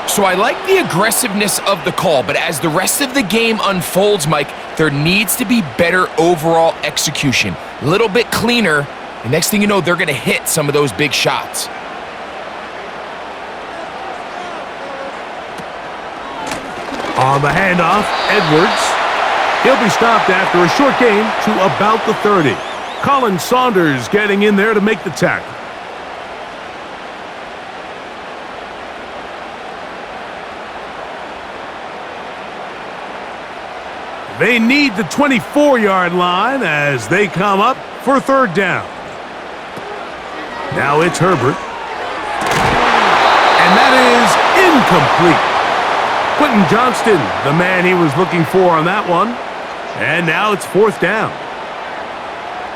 [SPEAKER 3] So I like the aggressiveness of the call, but as the rest of the game unfolds, Mike, there needs to be better overall execution. A little bit cleaner. And next thing you know, they're going to hit some of those big shots.
[SPEAKER 2] On the handoff, Edwards. He'll be stopped after a short gain to about the 30. Colin Saunders getting in there to make the tackle. They need the 24-yard line as they come up for third down. Now it's Herbert. And that is incomplete. Quentin Johnston, the man he was looking for on that one. And now it's fourth down.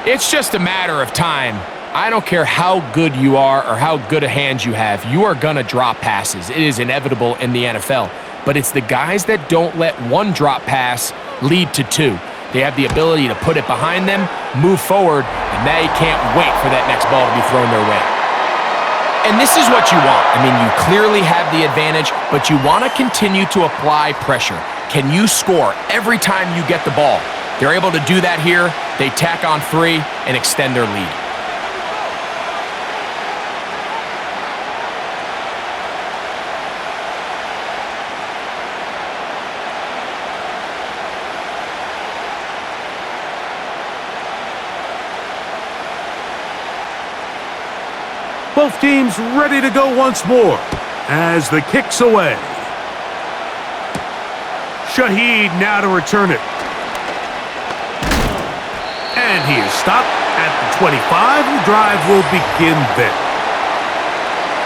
[SPEAKER 3] It's just a matter of time. I don't care how good you are or how good a hand you have. You are going to drop passes. It is inevitable in the NFL. But it's the guys that don't let one drop pass lead to two. They have the ability to put it behind them, move forward, and now you can't wait for that next ball to be thrown their way. And this is what you want. I mean, you clearly have the advantage, but you want to continue to apply pressure. Can you score every time you get the ball? They're able to do that here. They tack on 3 and extend their lead.
[SPEAKER 2] Both teams ready to go once more as the kick's away. Shaheed now to return it. And he is stopped at the 25. The drive will begin there.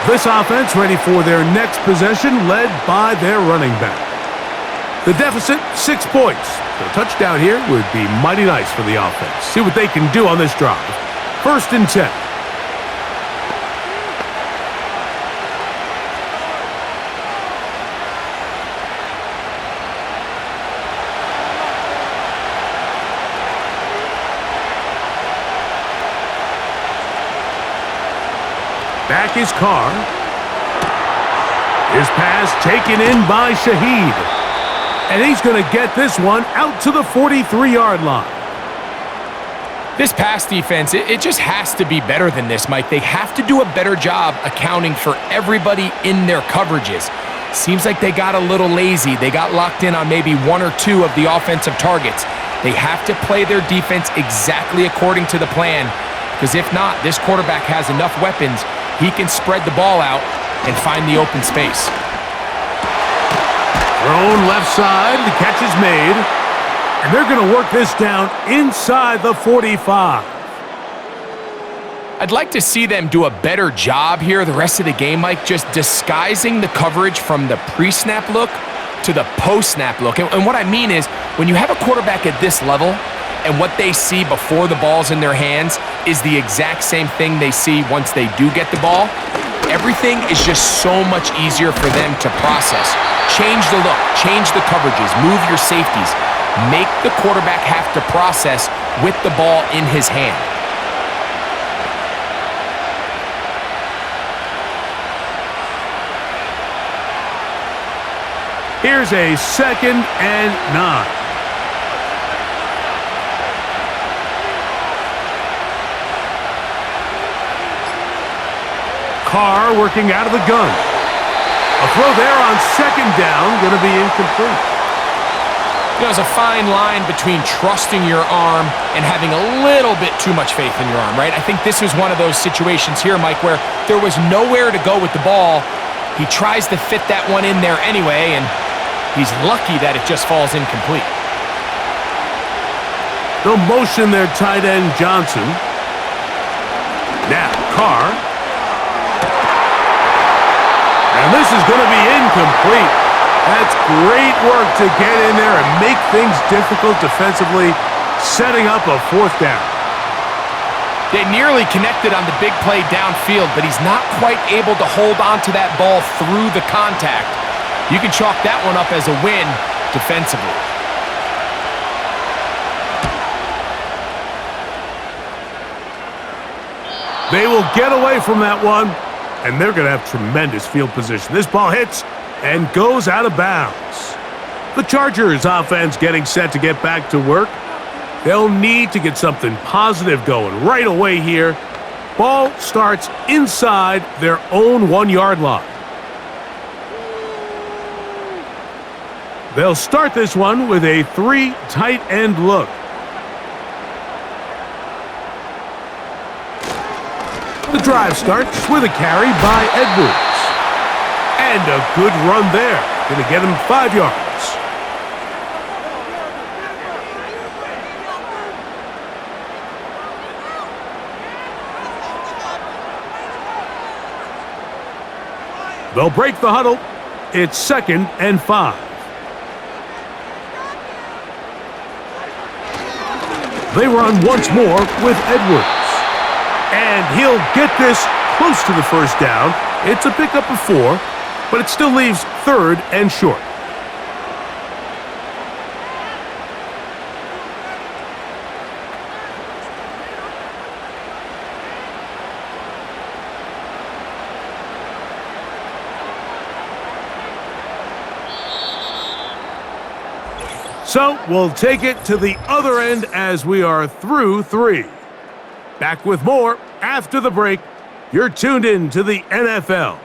[SPEAKER 2] This offense ready for their next possession, led by their running back. The deficit, 6 points. A touchdown here would be mighty nice for the offense. See what they can do on this drive. First and 10. Back is Carr. His pass taken in by Shaheed. And he's going to get this one out to the 43-yard line.
[SPEAKER 3] This pass defense, it just has to be better than this, Mike. They have to do a better job accounting for everybody in their coverages. Seems like they got a little lazy. They got locked in on maybe 1 or 2 of the offensive targets. They have to play their defense exactly according to the plan, because if not, this quarterback has enough weapons. He can spread the ball out and find the open space.
[SPEAKER 2] Thrown left side, the catch is made. And they're going to work this down inside the 45.
[SPEAKER 3] I'd like to see them do a better job here the rest of the game, Mike, just disguising the coverage from the pre-snap look to the post-snap look. And what I mean is, when you have a quarterback at this level and what they see before the ball's in their hands is the exact same thing they see once they do get the ball, everything is just so much easier for them to process. Change the look, change the coverages, move your safeties. Make the quarterback have to process with the ball in his hand.
[SPEAKER 2] Here's a 2nd and 9. Carr working out of the gun. A throw there on 2nd down, going to be incomplete.
[SPEAKER 3] You know, there's a fine line between trusting your arm and having a little bit too much faith in your arm, right? I think this was one of those situations here, Mike, where there was nowhere to go with the ball. He tries to fit that one in there anyway, and he's lucky that it just falls incomplete.
[SPEAKER 2] They'll motion their tight end, Johnson. Now, Carr. And this is going to be incomplete. That's great work to get in there and make things difficult defensively, setting up a 4th down.
[SPEAKER 3] They nearly connected on the big play downfield, but he's not quite able to hold on to that ball through the contact. You can chalk that one up as a win defensively.
[SPEAKER 2] They will get away from that one, and they're going to have tremendous field position. This ball hits and goes out of bounds. The Chargers offense getting set to get back to work. They'll need to get something positive going right away here. Ball starts inside their own 1-yard line. They'll start this one with a 3 tight end look. The drive starts with a carry by Edwards. And a good run there. Going to get him 5 yards. They'll break the huddle. It's 2nd and 5. They run once more with Edwards. And he'll get this close to the 1st down. It's a pickup of 4, but it still leaves 3rd and short. So we'll take it to the other end as we are through 3. Back with more after the break. You're tuned in to the NFL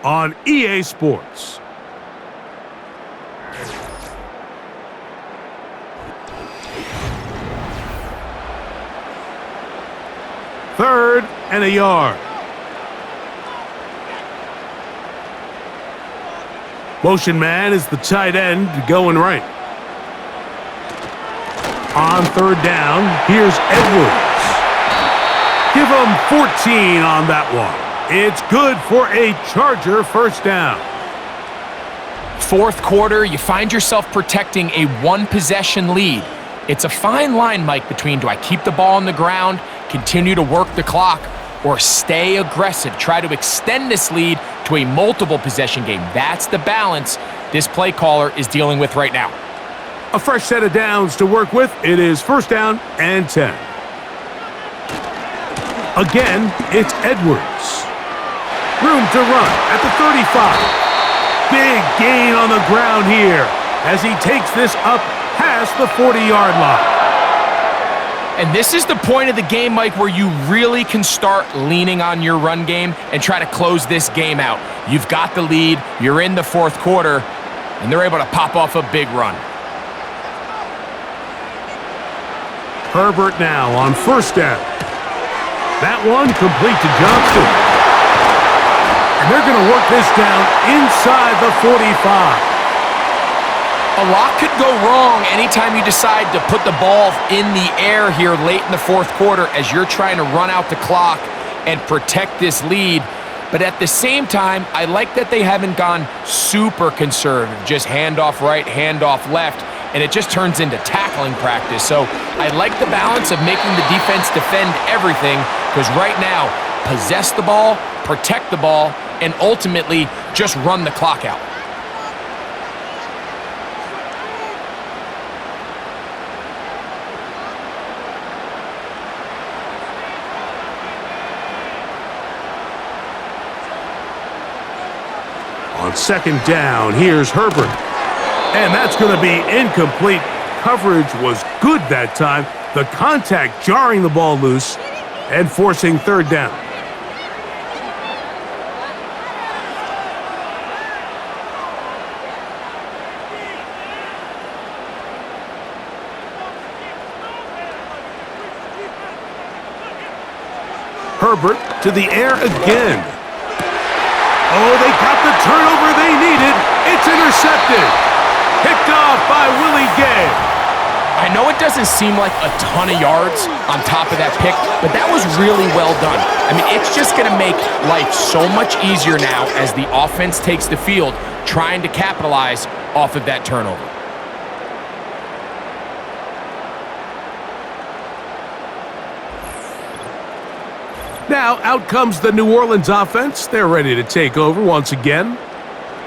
[SPEAKER 2] on EA Sports. Third and a yard. Motion man is the tight end going right. On 3rd down, here's Edwards. Give him 14 on that one. It's good for a Charger 1st down.
[SPEAKER 3] 4th quarter, you find yourself protecting a 1-possession lead. It's a fine line, Mike, between do I keep the ball on the ground, continue to work the clock, or stay aggressive, try to extend this lead to a multiple possession game. That's the balance this play caller is dealing with right now.
[SPEAKER 2] A fresh set of downs to work with. It is 1st down and 10. Again, it's Edwards. Room to run at the 35. Big gain on the ground here as he takes this up past the 40-yard line.
[SPEAKER 3] And this is the point of the game, Mike, where you really can start leaning on your run game and try to close this game out. You've got the lead, you're in the 4th quarter, and they're able to pop off a big run.
[SPEAKER 2] Herbert now on 1st down. That one complete to Johnson. And they're going to work this down inside the 45.
[SPEAKER 3] A lot could go wrong anytime you decide to put the ball in the air here late in the fourth quarter as you're trying to run out the clock and protect this lead. But at the same time, I like that they haven't gone super conservative, just handoff right, handoff left, and it just turns into tackling practice. So I like the balance of making the defense defend everything, because right now, possess the ball, protect the ball, and ultimately just run the clock out.
[SPEAKER 2] On second down, here's Herbert. And that's going to be incomplete. Coverage was good that time. The contact jarring the ball loose and forcing third down. Herbert to the air again. Oh, they got the turnover they needed. It's intercepted. Picked off by Willie Gay.
[SPEAKER 3] I know it doesn't seem like a ton of yards on top of that pick, but that was really well done. I mean, it's just going to make life so much easier now as the offense takes the field, trying to capitalize off of that turnover.
[SPEAKER 2] Now, out comes the New Orleans offense. They're ready to take over once again.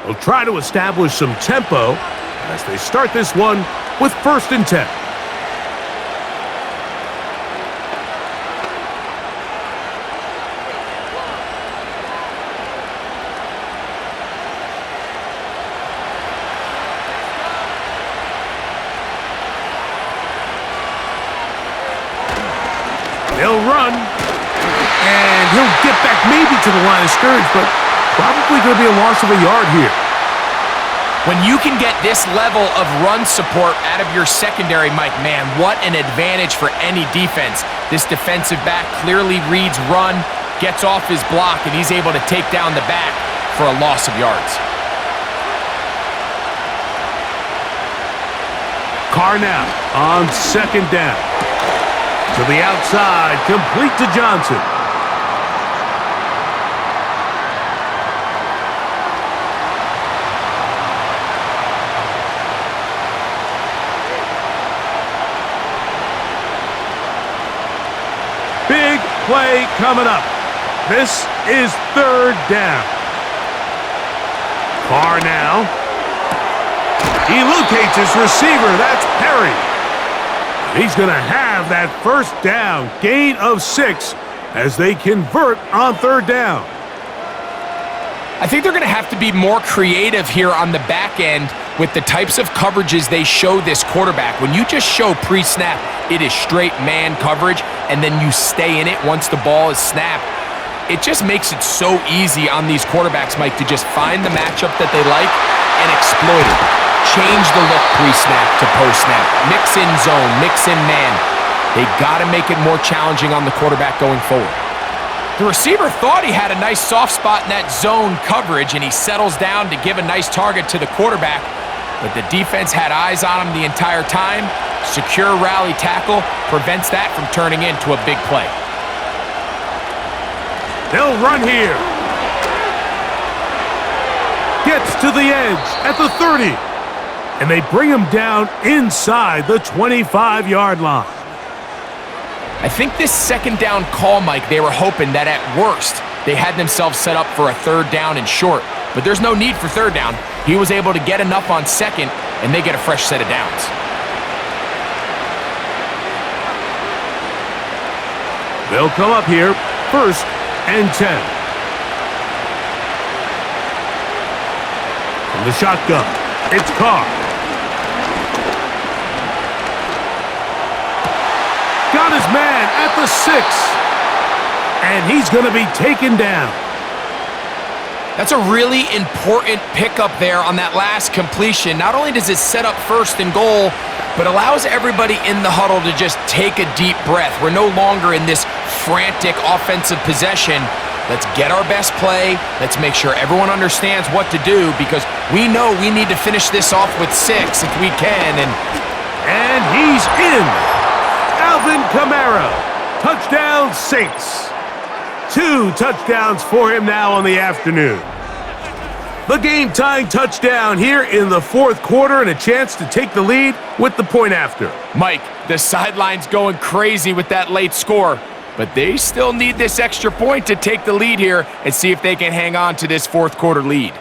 [SPEAKER 2] They'll try to establish some tempo as they start this one with 1st and 10. They'll run. And he'll get back maybe to the line of scrimmage, but probably going to be a loss of a yard here.
[SPEAKER 3] When you can get this level of run support out of your secondary, Mike, man, what an advantage for any defense. This defensive back clearly reads run, gets off his block, and he's able to take down the back for a loss of yards.
[SPEAKER 2] Carr now on second down. To the outside, complete to Johnson. Big play coming up. This is 3rd down. Carr now. He locates his receiver. That's Perry. He's going to have that 1st down, gain of 6 as they convert on 3rd down.
[SPEAKER 3] I think they're going to have to be more creative here on the back end with the types of coverages they show this quarterback. When you just show pre-snap, it is straight man coverage, and then you stay in it once the ball is snapped. It just makes it so easy on these quarterbacks, Mike, to just find the matchup that they like and exploit it. Change the look pre-snap to post-snap. Mix in zone, mix in man. They got to make it more challenging on the quarterback going forward. The receiver thought he had a nice soft spot in that zone coverage, and he settles down to give a nice target to the quarterback. But the defense had eyes on him the entire time. Secure rally tackle prevents that from turning into a big play.
[SPEAKER 2] They'll run here. Gets to the edge at the 30. And they bring him down inside the 25-yard line.
[SPEAKER 3] I think this 2nd down call, Mike, they were hoping that at worst they had themselves set up for a 3rd down and short. But there's no need for 3rd down. He was able to get enough on 2nd, and they get a fresh set of downs.
[SPEAKER 2] They'll come up here, 1st and 10. From the shotgun, it's Carr. Got his man at the 6. And he's going to be taken down.
[SPEAKER 3] That's a really important pickup there on that last completion. Not only does it set up 1st and goal, but allows everybody in the huddle to just take a deep breath. We're no longer in this frantic offensive possession. Let's get our best play. Let's make sure everyone understands what to do because we know we need to finish this off with 6 if we can.
[SPEAKER 2] And he's in. Alvin Kamara. Touchdown, Saints. 2 touchdowns for him now on the afternoon. The game-tying touchdown here in the fourth quarter and a chance to take the lead with the point after.
[SPEAKER 3] Mike, the sideline's going crazy with that late score, but they still need this extra point to take the lead here and see if they can hang on to this fourth quarter lead.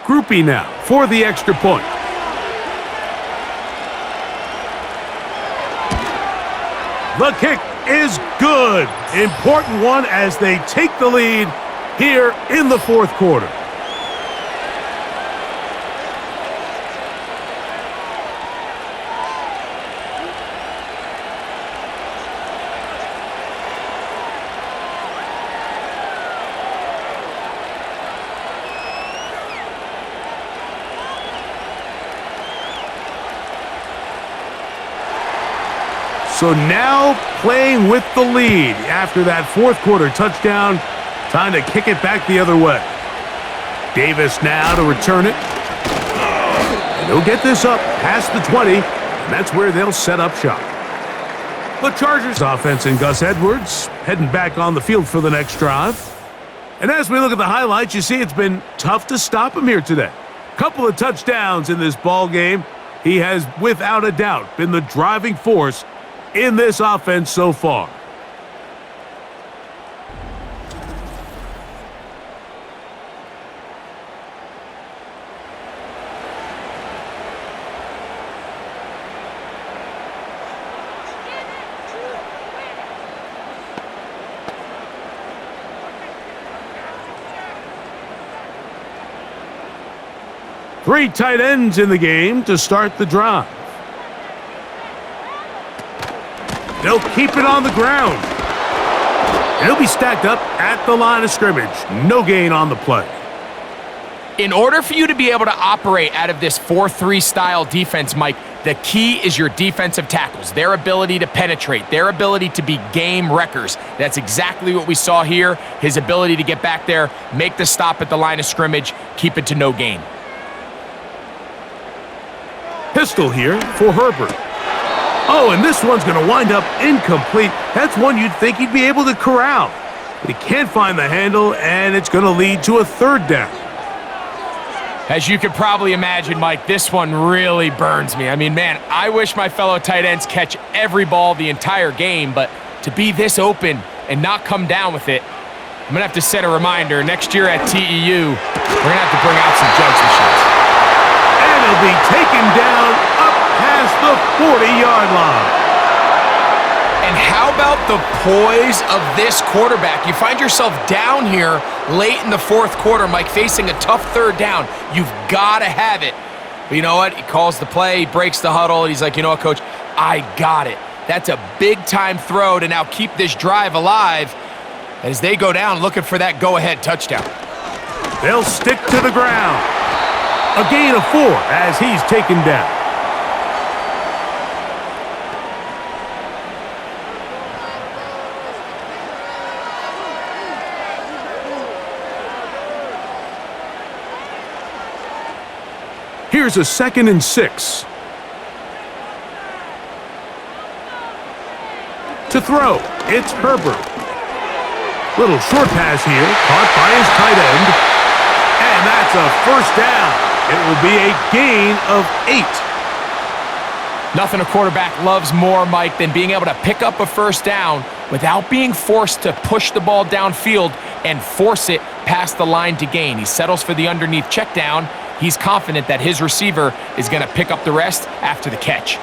[SPEAKER 2] Groupie now for the extra point. The kick is good. Important one as they take the lead here in the fourth quarter. So now playing with the lead after that fourth quarter touchdown. Time to kick it back the other way. Davis now to return it. And he'll get this up past the 20, and that's where they'll set up shop. The Chargers offense and Gus Edwards heading back on the field for the next drive. And as we look at the highlights, you see it's been tough to stop him here today. Couple of touchdowns in this ball game. He has, without a doubt, been the driving force in this offense so far. Three tight ends in the game to start the drive. They'll keep it on the ground. And he'll be stacked up at the line of scrimmage. No gain on the play.
[SPEAKER 3] In order for you to be able to operate out of this 4-3 style defense, Mike, the key is your defensive tackles, their ability to penetrate, their ability to be game wreckers. That's exactly what we saw here. His ability to get back there, make the stop at the line of scrimmage, keep it to no gain.
[SPEAKER 2] Pistol here for Herbert. Oh, and this one's going to wind up incomplete. That's one you'd think he'd be able to corral. But he can't find the handle, and it's going to lead to a third down.
[SPEAKER 3] As you could probably imagine, Mike, this one really burns me. I mean, man, I wish my fellow tight ends catch every ball the entire game, but to be this open and not come down with it, I'm going to have to set a reminder. Next year at TEU, we're going to have to bring out some jugs machines.
[SPEAKER 2] And he'll be taken down up past the 40-yard line.
[SPEAKER 3] And how about the poise of this quarterback? You find yourself down here late in the fourth quarter, Mike, facing a tough third down. You've got to have it. But you know what? He calls the play, he breaks the huddle, and he's like, you know what, Coach? I got it. That's a big-time throw to now keep this drive alive as they go down looking for that go-ahead touchdown.
[SPEAKER 2] They'll stick to the ground. A gain of 4 as he's taken down. Here's a 2nd and 6. To throw, it's Herbert. Little short pass here, caught by his tight end. And that's a first down. It will be a gain of 8.
[SPEAKER 3] Nothing a quarterback loves more, Mike, than being able to pick up a first down without being forced to push the ball downfield and force it past the line to gain. He settles for the underneath check down. He's confident that his receiver is going to pick up the rest after the catch.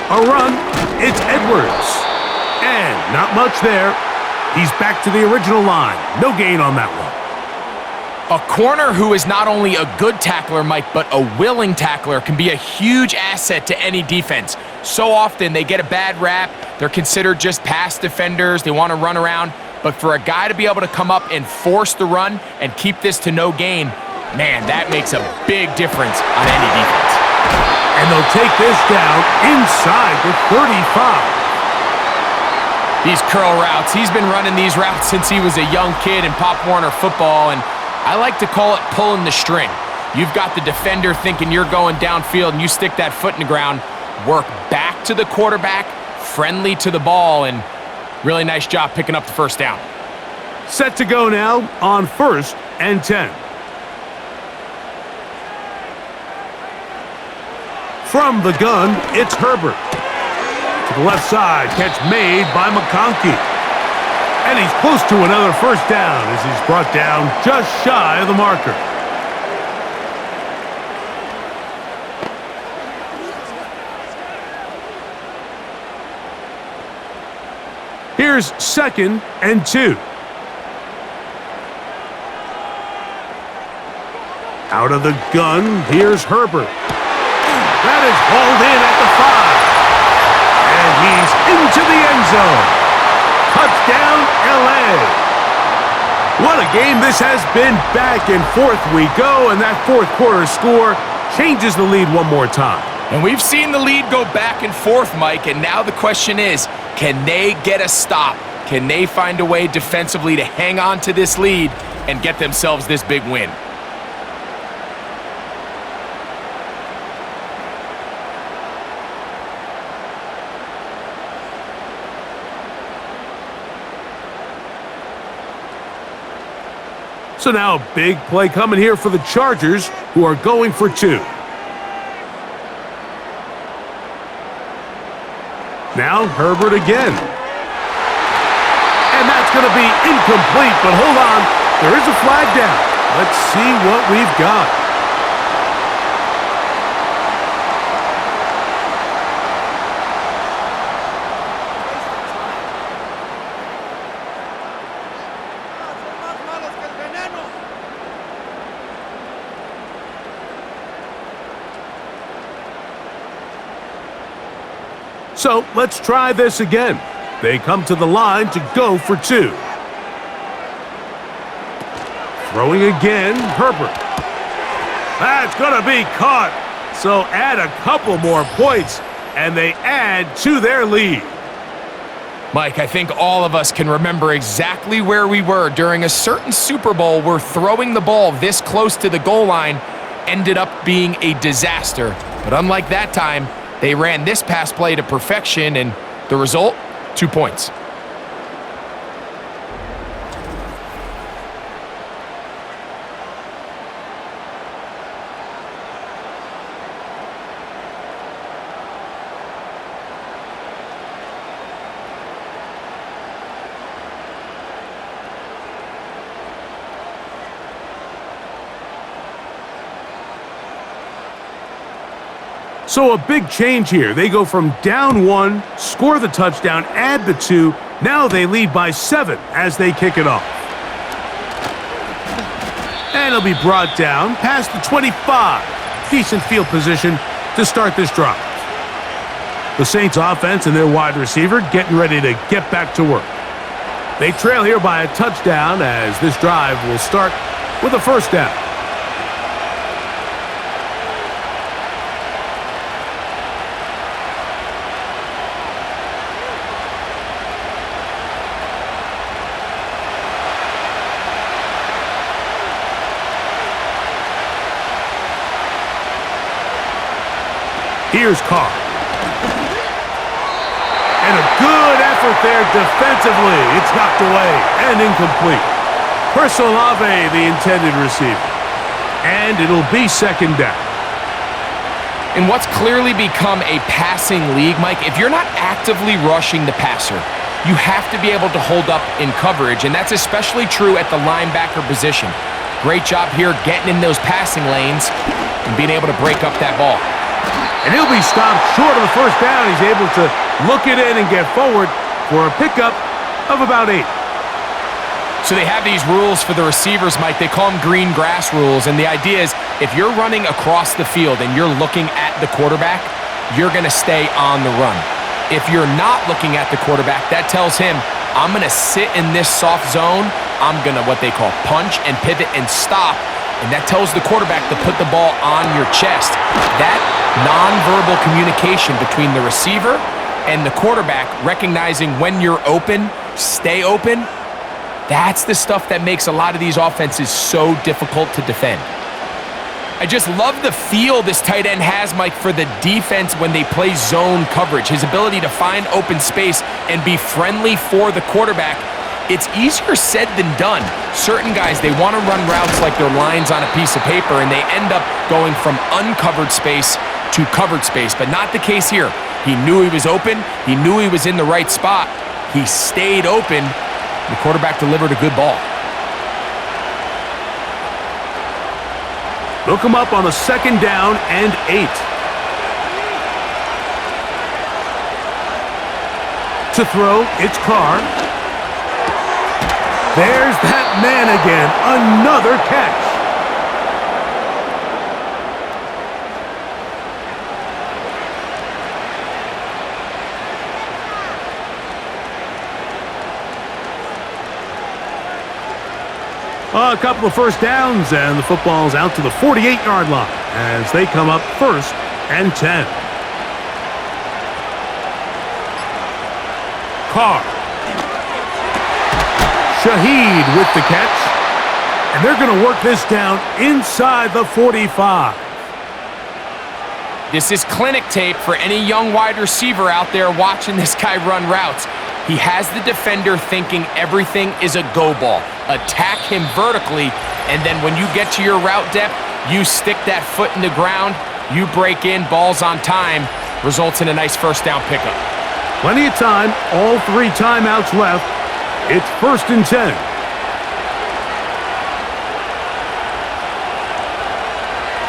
[SPEAKER 2] A run, it's Edwards. And not much there. He's back to the original line. No gain on that one.
[SPEAKER 3] A corner who is not only a good tackler, Mike, but a willing tackler can be a huge asset to any defense. So often they get a bad rap. They're considered just pass defenders. They want to run around. but for a guy to be able to come up and force the run and keep this to no gain, man, that makes a big difference on any defense.
[SPEAKER 2] And they'll take this down inside the 35.
[SPEAKER 3] These curl routes, he's been running these routes since he was a young kid in Pop Warner football, and I like to call it pulling the string. You've got the defender thinking you're going downfield, and you stick that foot in the ground, work back to the quarterback, friendly to the ball, and really nice job picking up the first down.
[SPEAKER 2] Set to go now on 1st and 10. From the gun, it's Herbert. To the left side, catch made by McConkey. And he's close to another first down as he's brought down just shy of the marker. Here's 2nd and 2. Out of the gun, here's Herbert. That is hauled in at the 5. And he's into the end zone. Touchdown, LA. What a game this has been. Back and forth we go, and that fourth quarter score changes the lead one more time.
[SPEAKER 3] And we've seen the lead go back and forth, Mike, and now the question is, can they get a stop? Can they find a way defensively to hang on to this lead and get themselves this big win?
[SPEAKER 2] So now a big play coming here for the Chargers, who are going for 2. Now Herbert again. And that's going to be incomplete, but hold on, there is a flag down. Let's see what we've got. So let's try this again. They come to the line to go for 2. Throwing again, Herbert. That's going to be caught. So add a couple more points, and they add to their lead.
[SPEAKER 3] Mike, I think all of us can remember exactly where we were during a certain Super Bowl where throwing the ball this close to the goal line ended up being a disaster. But unlike that time, they ran this pass play to perfection, and the result, 2 points.
[SPEAKER 2] So a big change here. They go from down 1, score the touchdown, add the 2. Now they lead by 7 as they kick it off. And it'll be brought down past the 25. Decent field position to start this drive. The Saints offense and their wide receiver getting ready to get back to work. They trail here by a touchdown as this drive will start with a first down. Here's Carr. And a good effort there defensively. It's knocked away and incomplete. Personal Ave, the intended receiver. And it'll be second down.
[SPEAKER 3] In what's clearly become a passing league, Mike, if you're not actively rushing the passer, you have to be able to hold up in coverage, and that's especially true at the linebacker position. Great job here getting in those passing lanes and being able to break up that ball.
[SPEAKER 2] And he'll be stopped short of the first down. He's able to look it in and get forward for a pickup of about 8.
[SPEAKER 3] So they have these rules for the receivers, Mike. They call them green grass rules, and the idea is if you're running across the field and you're looking at the quarterback, you're going to stay on the run. If you're not looking at the quarterback, that tells him I'm going to sit in this soft zone. I'm going to what they call punch and pivot and stop. And that tells the quarterback to put the ball on your chest. That nonverbal communication between the receiver and the quarterback, recognizing when you're open, stay open, that's the stuff that makes a lot of these offenses so difficult to defend. I just love the feel this tight end has, Mike, for the defense when they play zone coverage. His ability to find open space and be friendly for the quarterback. It's easier said than done. Certain guys, they want to run routes like they're lines on a piece of paper, and they end up going from uncovered space to covered space, but not the case here. He knew he was open. He knew he was in the right spot. He stayed open. The quarterback delivered a good ball.
[SPEAKER 2] Look him up on a 2nd down and 8. To throw, it's Carr. There's that man again. Another catch. A couple of first downs, and the football's out to the 48-yard line as they come up 1st and 10. Carr. Shaheed with the catch. And they're going to work this down inside the 45.
[SPEAKER 3] This is clinic tape for any young wide receiver out there watching this guy run routes. He has the defender thinking everything is a go ball. Attack him vertically, and then when you get to your route depth, you stick that foot in the ground, you break in, ball's on time, results in a nice first down pickup.
[SPEAKER 2] Plenty of time, all 3 timeouts left. It's 1st and 10.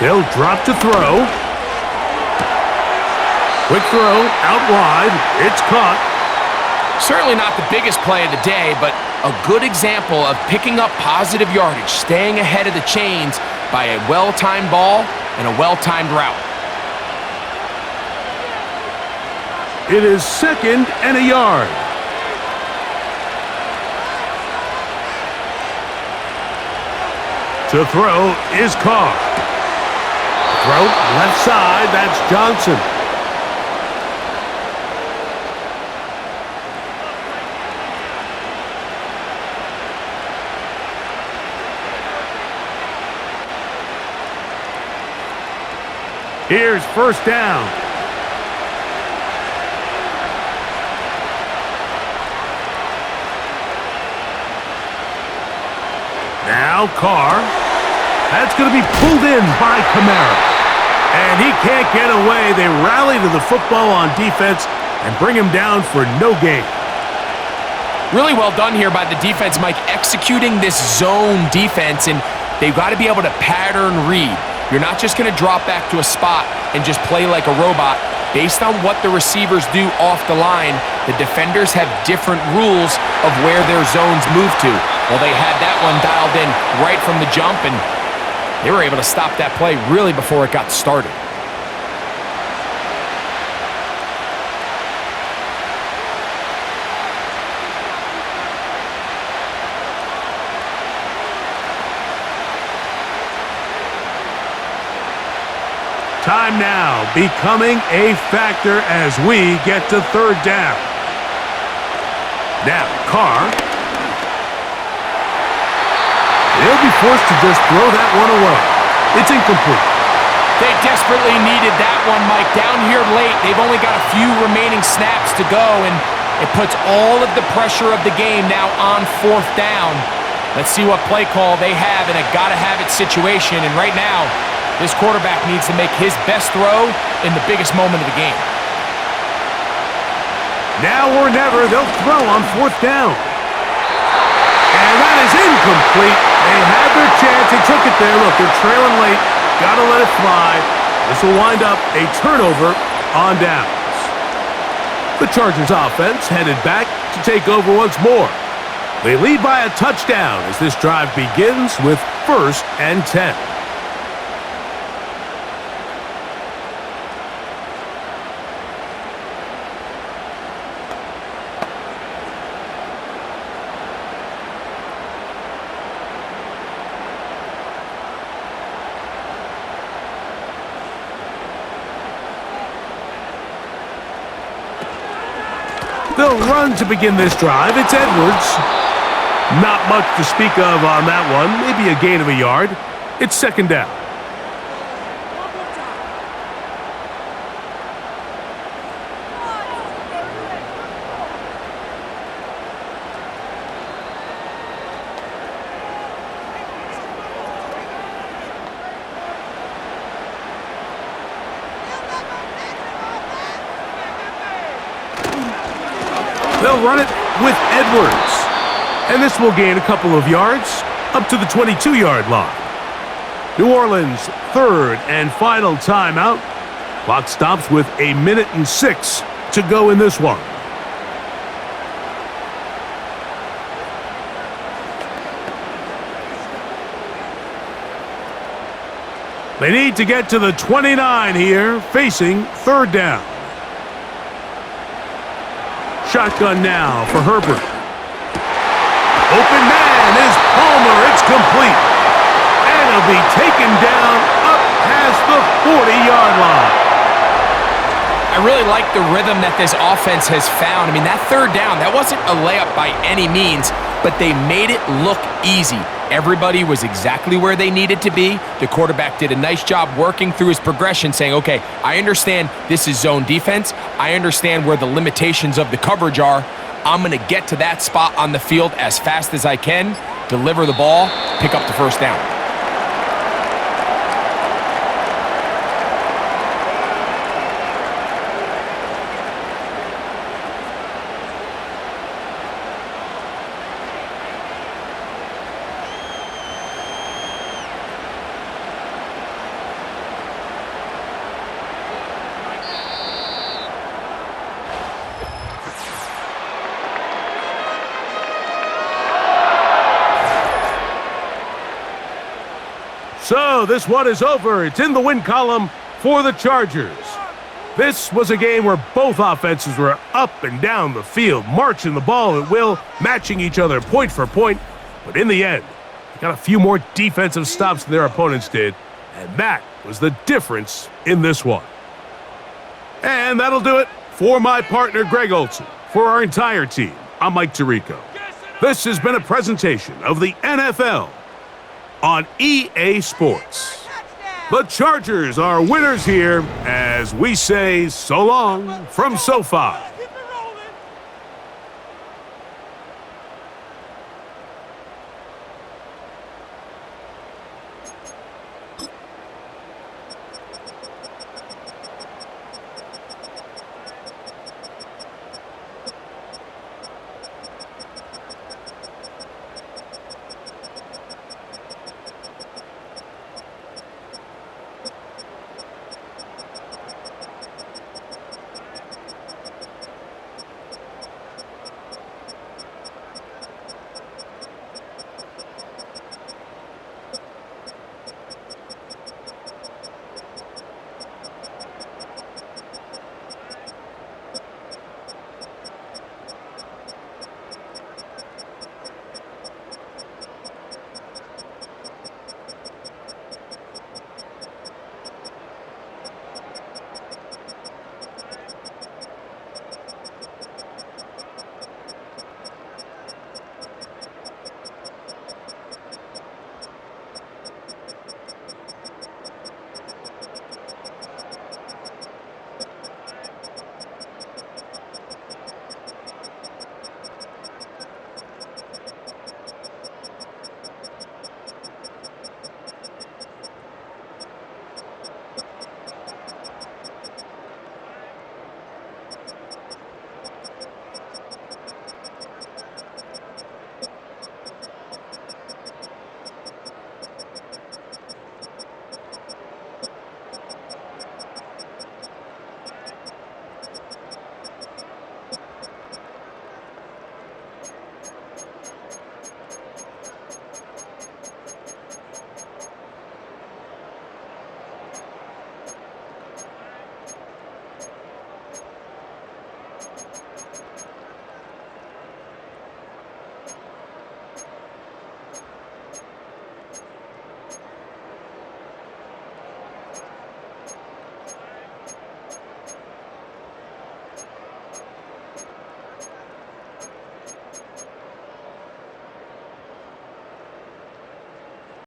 [SPEAKER 2] They'll drop to throw. Quick throw, out wide, it's caught.
[SPEAKER 3] Certainly not the biggest play of the day, but a good example of picking up positive yardage, staying ahead of the chains by a well-timed ball and a well-timed route.
[SPEAKER 2] It is 2nd and a yard. To throw is Carr. Throw left side, that's Johnson. Here's 1st down. Now Carr. That's going to be pulled in by Kamara. And he can't get away. They rally to the football on defense and bring him down for no gain.
[SPEAKER 3] Really well done here by the defense, Mike, executing this zone defense, and they've got to be able to pattern read. You're not just going to drop back to a spot and just play like a robot. Based on what the receivers do off the line, the defenders have different rules of where their zones move to. Well, they had that one dialed in right from the jump, and they were able to stop that play really before it got started.
[SPEAKER 2] Time now becoming a factor as we get to 3rd down. Now, Carr. They'll be forced to just throw that one away. It's incomplete.
[SPEAKER 3] They desperately needed that one, Mike. Down here late, they've only got a few remaining snaps to go, and it puts all of the pressure of the game now on 4th down. Let's see what play call they have in a gotta-have-it situation, and right now, this quarterback needs to make his best throw in the biggest moment of the game.
[SPEAKER 2] Now or never, they'll throw on 4th down. And that is incomplete. They had their chance. They took it there. Look, they're trailing late. Got to let it fly. This will wind up a turnover on downs. The Chargers offense headed back to take over once more. They lead by a touchdown as this drive begins with 1st and 10. They'll run to begin this drive. It's Edwards. Not much to speak of on that one. Maybe a gain of a yard. It's second down. They'll run it with Edwards. And this will gain a couple of yards up to the 22-yard line. New Orleans' third and final timeout. Clock stops with 1:06 to go in this one. They need to get to the 29 here, facing third down. Shotgun now for Herbert. Open man is Palmer. It's complete. And it'll be taken down up past the 40-yard line.
[SPEAKER 3] I really like the rhythm that this offense has found. I mean, that third down, that wasn't a layup by any means, but they made it look easy. Everybody was exactly where they needed to be. The quarterback did a nice job working through his progression, saying, okay, I understand this is zone defense. I understand where the limitations of the coverage are. I'm going to get to that spot on the field as fast as I can, deliver the ball, pick up the first down.
[SPEAKER 2] So this one is over. It's in the win column for the Chargers. This was a game where both offenses were up and down the field, marching the ball at will, matching each other point for point. But in the end, they got a few more defensive stops than their opponents did, and that was the difference in this one. And that'll do it for my partner, Greg Olson. For our entire team, I'm Mike Tirico. This has been a presentation of the NFL on EA Sports. The Chargers are winners here as we say so long from SoFi.